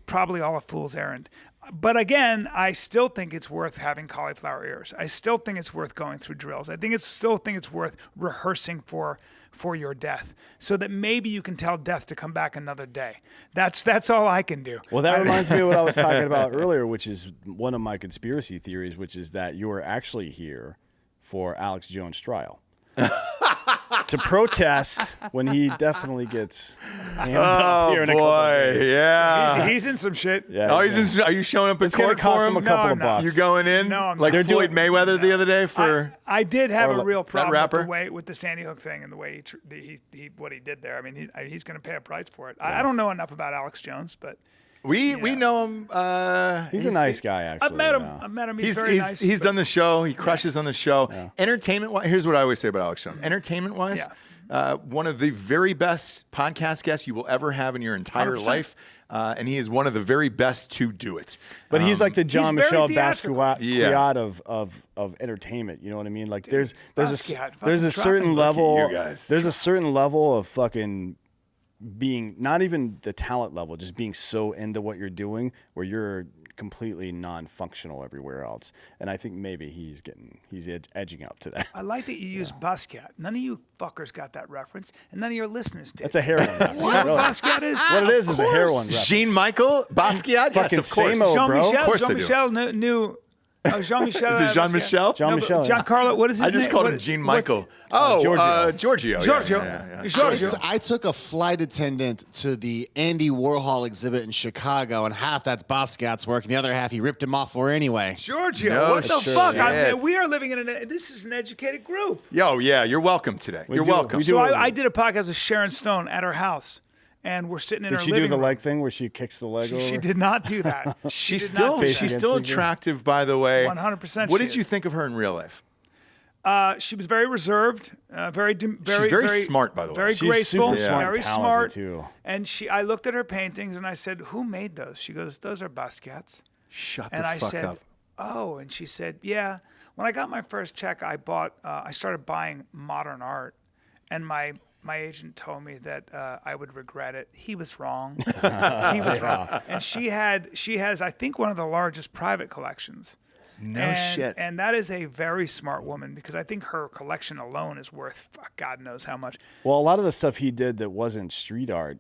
probably all a fool's errand. But again, I still think it's worth having cauliflower ears. I still think it's worth going through drills. I still think it's worth rehearsing for your death, so that maybe you can tell death to come back another day. That's all I can do. Well, that reminds me of what I was talking about earlier, which is one of my conspiracy theories, which is that you're actually here for Alex Jones' trial. To protest when he definitely gets hammed up here in a couple of days. Yeah. He's in some shit. Yeah, are you showing up in court cost for him him? a couple of bucks. You're going in? No, I'm like not. Floyd Mayweather the other day for... I did have a real problem with the Sandy Hook thing and the way he what he did there. He's going to pay a price for it. Yeah. I don't know enough about Alex Jones, but... We know him. He's a nice guy, actually. I've met him. He's very nice. He's done the show. He crushes on the show. Yeah. Entertainment-wise, here's what I always say about Alex Jones. Entertainment-wise, one of the very best podcast guests you will ever have in your entire 100%. life. And he is one of the very best to do it. But he's like the Jean-Michel Basquiat of entertainment. You know what I mean? Like there's a certain level. There's a certain level of fucking being, not even the talent level, just being so into what you're doing where you're completely non-functional everywhere else. And I think maybe he's edging up to that. I like that you use Basquiat. None of you fuckers got that reference, and none of your listeners did. That's a heroin reference. What Basquiat is? What it is a heroin reference. Jean-Michel Basquiat? Yes, of course. Bro. Of course Jean-Michel knew. Jean-Michel. Is it Jean-Michel? Jean-Michel. Giancarlo, what is his name? I just called him Jean-Michel. Giorgio. Giorgio. I took a flight attendant to the Andy Warhol exhibit in Chicago, and half that's Basquiat's work, and the other half he ripped him off for anyway. Giorgio, what the fuck? We are living in this is an educated group. Yo, yeah, you're welcome today. You're welcome. So I did a podcast with Sharon Stone at her house. And we're sitting in her living room. Did she do the leg thing where she kicks the leg over? She did not do that. She's still attractive, by the way. 100%. What did you think of her in real life? She was very reserved, very She's very smart, by the way. very She's graceful, super smart and very talented, smart. too. And I looked at her paintings and I said, "Who made those?" She goes, "Those are Basquiat's." Shut And the I fuck said, up. "Oh," and she said, "Yeah." When I got my first check, I started buying modern art, and my agent told me that I would regret it. He was wrong. He was wrong. And she has, I think, one of the largest private collections. No shit. And that is a very smart woman, because I think her collection alone is worth God knows how much. Well, a lot of the stuff he did that wasn't street art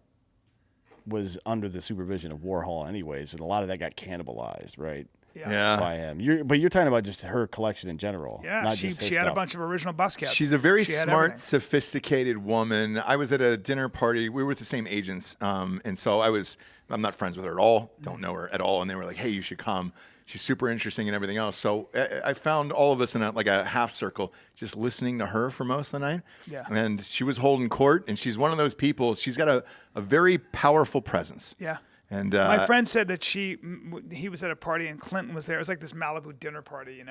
was under the supervision of Warhol anyways, and a lot of that got cannibalized, right? Yeah. By him. But you're talking about just her collection in general. Yeah, not she just his had a stuff. bunch of original Basquiat's. She's a very She had smart, everything. sophisticated woman. I was at a dinner party. We were with the same agents. And so I'm not friends with her at all. Don't know her at all. And they were like, hey, you should come. She's super interesting and everything else. So I found all of us in a half circle, just listening to her for most of the night. Yeah. And she was holding court. And she's one of those people. She's got a very powerful presence. Yeah. And my friend said that he was at a party and Clinton was there. It was like this Malibu dinner party,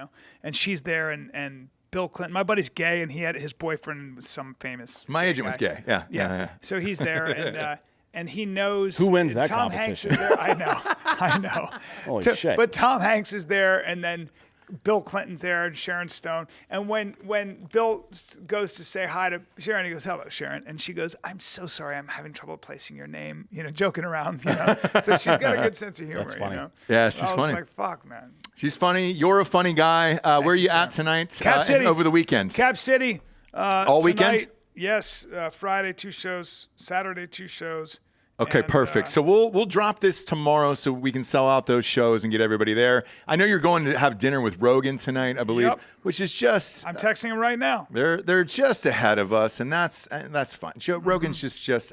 and she's there and Bill Clinton. My buddy's gay, and he had his boyfriend was some famous. My agent guy. was gay. Yeah. So he's there, and he knows Who wins that Tom competition. Hanks is there. I know. Holy shit. But Tom Hanks is there, and then Bill Clinton's there, and Sharon Stone. And when Bill goes to say hi to Sharon, he goes, "Hello, Sharon," and she goes, "I'm so sorry, I'm having trouble placing your name," joking around, So she's got a good sense of humor. That's funny. Yeah, she's I was funny. like, "Fuck, man." She's funny. You're a funny guy. Where are you you, at sir. tonight? Cap City. Over the weekend? Cap City. All weekend? Tonight, yes. Friday 2 shows. Saturday 2 shows. Okay, And, perfect. So we'll drop this tomorrow so we can sell out those shows and get everybody there. I know you're going to have dinner with Rogan tonight, I believe, Yep. which is just I'm texting him right now. they're just ahead of us, and that's fine. Rogan's just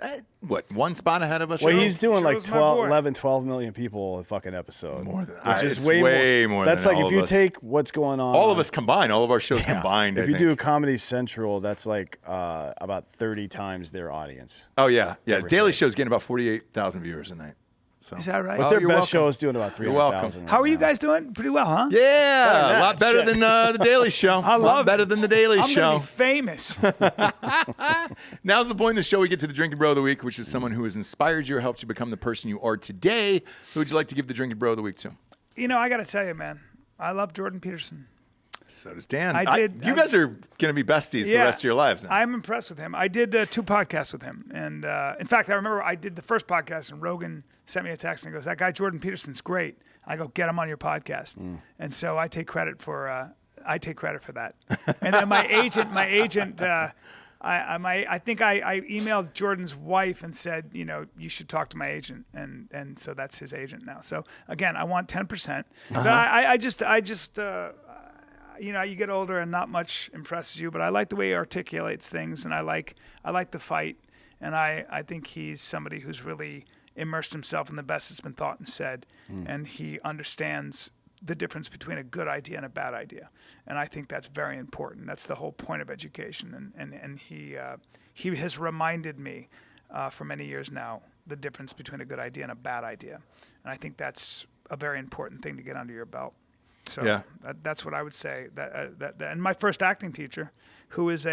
one spot ahead of us. Well, Joe? he's doing like Show's my boy. 12 million people a fucking episode. More than Which is it's way more That's than like all if of you us. take what's going on. all of us combined, all of our shows combined. If I you think. do Comedy Central, that's like about 30 times their audience. Oh yeah. Everything. Daily Show's getting about 48,000 viewers a night. So. Is that right? But their you're best welcome. show is doing about You're welcome. 300,000. How are you guys doing? Pretty well, huh? Yeah, a lot better Shit. than the Daily Show. I a lot love better it. than the Daily I'm Show. gonna be famous. Now's the point in the show we get to the Drinking Bro of the Week, which is someone who has inspired you or helped you become the person you are today. Who would you like to give the Drinking Bro of the Week to? I got to tell you, man, I love Jordan Peterson. So does Dan. You guys are going to be besties the rest of your lives now. I'm impressed with him. I did 2 podcasts with him. And in fact, I remember I did the first podcast and Rogan sent me a text and goes, "That guy Jordan Peterson's great." I go, "Get him on your podcast." And so I take credit for that. And then my agent, I think I emailed Jordan's wife and said, you should talk to my agent, and so that's his agent now. So again, I want 10%. But I just you get older and not much impresses you, but I like the way he articulates things, and I like the fight, and I think he's somebody who's really immersed himself in the best that's been thought and said, and he understands the difference between a good idea and a bad idea, and I think that's very important. That's the whole point of education, and he has reminded me for many years now the difference between a good idea and a bad idea, and I think that's a very important thing to get under your belt. So Yeah. that's what I would say. And my first acting teacher, who is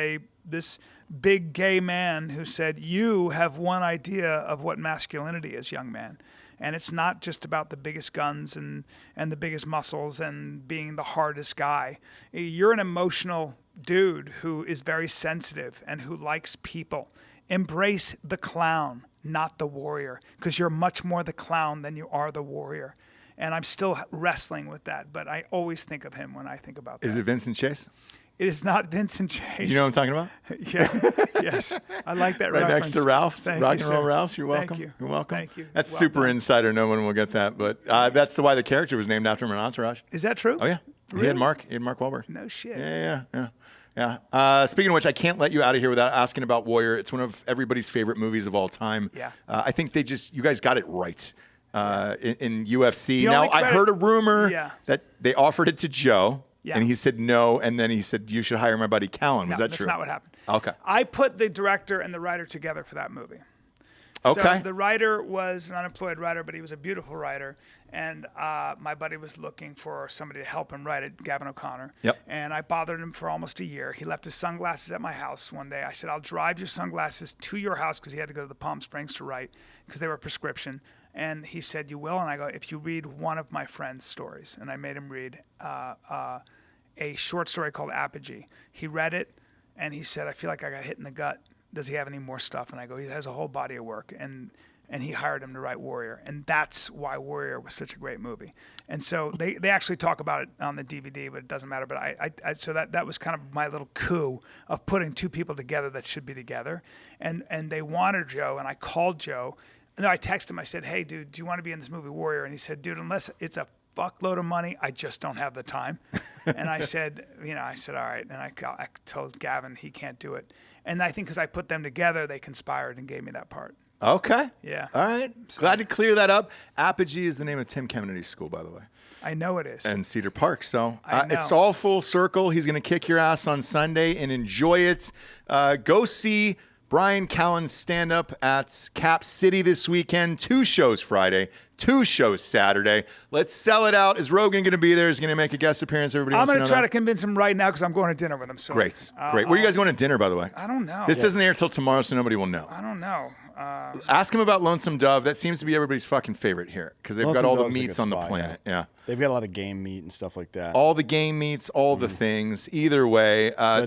this big gay man, who said, "You have one idea of what masculinity is, young man. And it's not just about the biggest guns and the biggest muscles and being the hardest guy. You're an emotional dude who is very sensitive and who likes people. Embrace the clown, not the warrior, because you're much more the clown than you are the warrior." And I'm still wrestling with that, but I always think of him when I think about that. Is it Vincent Chase? It is not Vincent Chase. You know what I'm talking about? Yeah. Yes. I like that Right reference. next to Ralph's, Thank Rock you, and Roll sir. Ralph's. You're welcome. Thank you. You're welcome. Thank you. That's Well super done. insider. No one will get that, but that's why the character was named after him in Entourage. Is that true? Oh yeah, Really? He had Mark Wahlberg. No shit. Yeah. Speaking of which, I can't let you out of here without asking about Warrior. It's one of everybody's favorite movies of all time. Yeah. I think you guys got it right in UFC. The Now, only I credit- heard a rumor Yeah. that they offered it to Joe, Yeah. and he said no, and then he said, you should hire my buddy Callan. Was No, that that's true? not what happened. Okay. I put the director and the writer together for that movie. Okay. So the writer was an unemployed writer, but he was a beautiful writer. And my buddy was looking for somebody to help him write it, Gavin O'Connor. Yep. And I bothered him for almost a year. He left his sunglasses at my house one day. I said, I'll drive your sunglasses to your house because he had to go to the Palm Springs to write because they were prescription. And he said, you will? And I go, if you read one of my friend's stories. And I made him read a short story called Apogee. He read it, and he said, I feel like I got hit in the gut. Does he have any more stuff? And I go, he has a whole body of work. And he hired him to write Warrior. And that's why Warrior was such a great movie. And so they actually talk about it on the DVD, but it doesn't matter. But so that was kind of my little coup of putting two people together that should be together. And they wanted Joe, and I called Joe. And I texted him. I said, hey, dude, do you want to be in this movie Warrior? And he said, dude, unless it's a fuckload of money, I just don't have the time. And I said, all right. And I told Gavin he can't do it. And I think because I put them together, they conspired and gave me that part. Okay. Yeah. All right. Glad to clear that up. Apogee is the name of Tim Kennedy's school, by the way. I know it is. And Cedar Park. So I know. it's all full circle. He's going to kick your ass on Sunday and enjoy it. Go see Bryan Callen stand-up at Cap City this weekend. 2 shows Friday, 2 shows Saturday. Let's sell it out. Is Rogan going to be there? Is he going to make a guest appearance? Everybody I'm going to try to convince him right now because I'm going to dinner with him. So Great. Where are you guys going to dinner, by the way? I don't know. This doesn't air till tomorrow, so nobody will know. I don't know. Ask him about Lonesome Dove. That seems to be everybody's fucking favorite here because they've got all the meats on the planet. Yeah. They've got a lot of game meat and stuff like that. All the game meats, all the things. Either way, I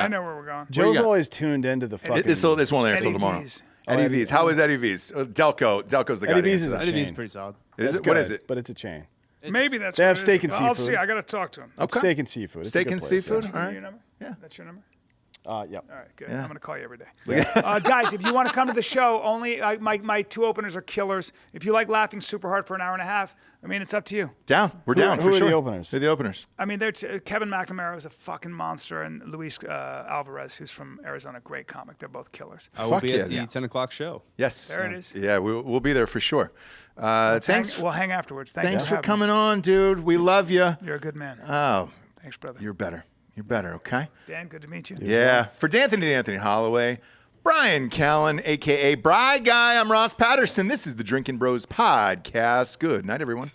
know where we're going. Joe's always tuned into the fucking. This won't air till tomorrow. V's. Eddie V's. How is Eddie V's? Delco's the guy. Eddie V's is Eddie V's pretty solid. Is it? Good, What is it? But it's a chain. Maybe that's They what have it steak is. and I'll seafood. see. I got to talk to him. Okay. Steak and seafood. It's a Steak good and place, seafood. yeah. All right. Your number? Yeah. That's your number? Yep. All right, good. Yeah. I'm going to call you every day. Guys, if you want to come to the show, only my 2 openers are killers. If you like laughing super hard for an hour and a half, I mean, it's up to you. Down. We're down Who for are sure. the openers? They're the openers. I mean, Kevin McNamara is a fucking monster, and Luis Alvarez, who's from Arizona, great comic. They're both killers. I will Fuck be yeah. at the 10 o'clock show. Yes. There it is. Yeah, we'll be there for sure. Thanks. We'll hang afterwards. Thanks for having coming me. on, dude. We love you. You're a good man. Oh, Thanks, brother. you're better. You're better. Okay. Dan, good to meet you. Yeah. For Anthony Holloway, Bryan Callen, a.k.a. Bride Guy, I'm Ross Patterson. This is the Drinkin' Bros podcast. Good night, everyone.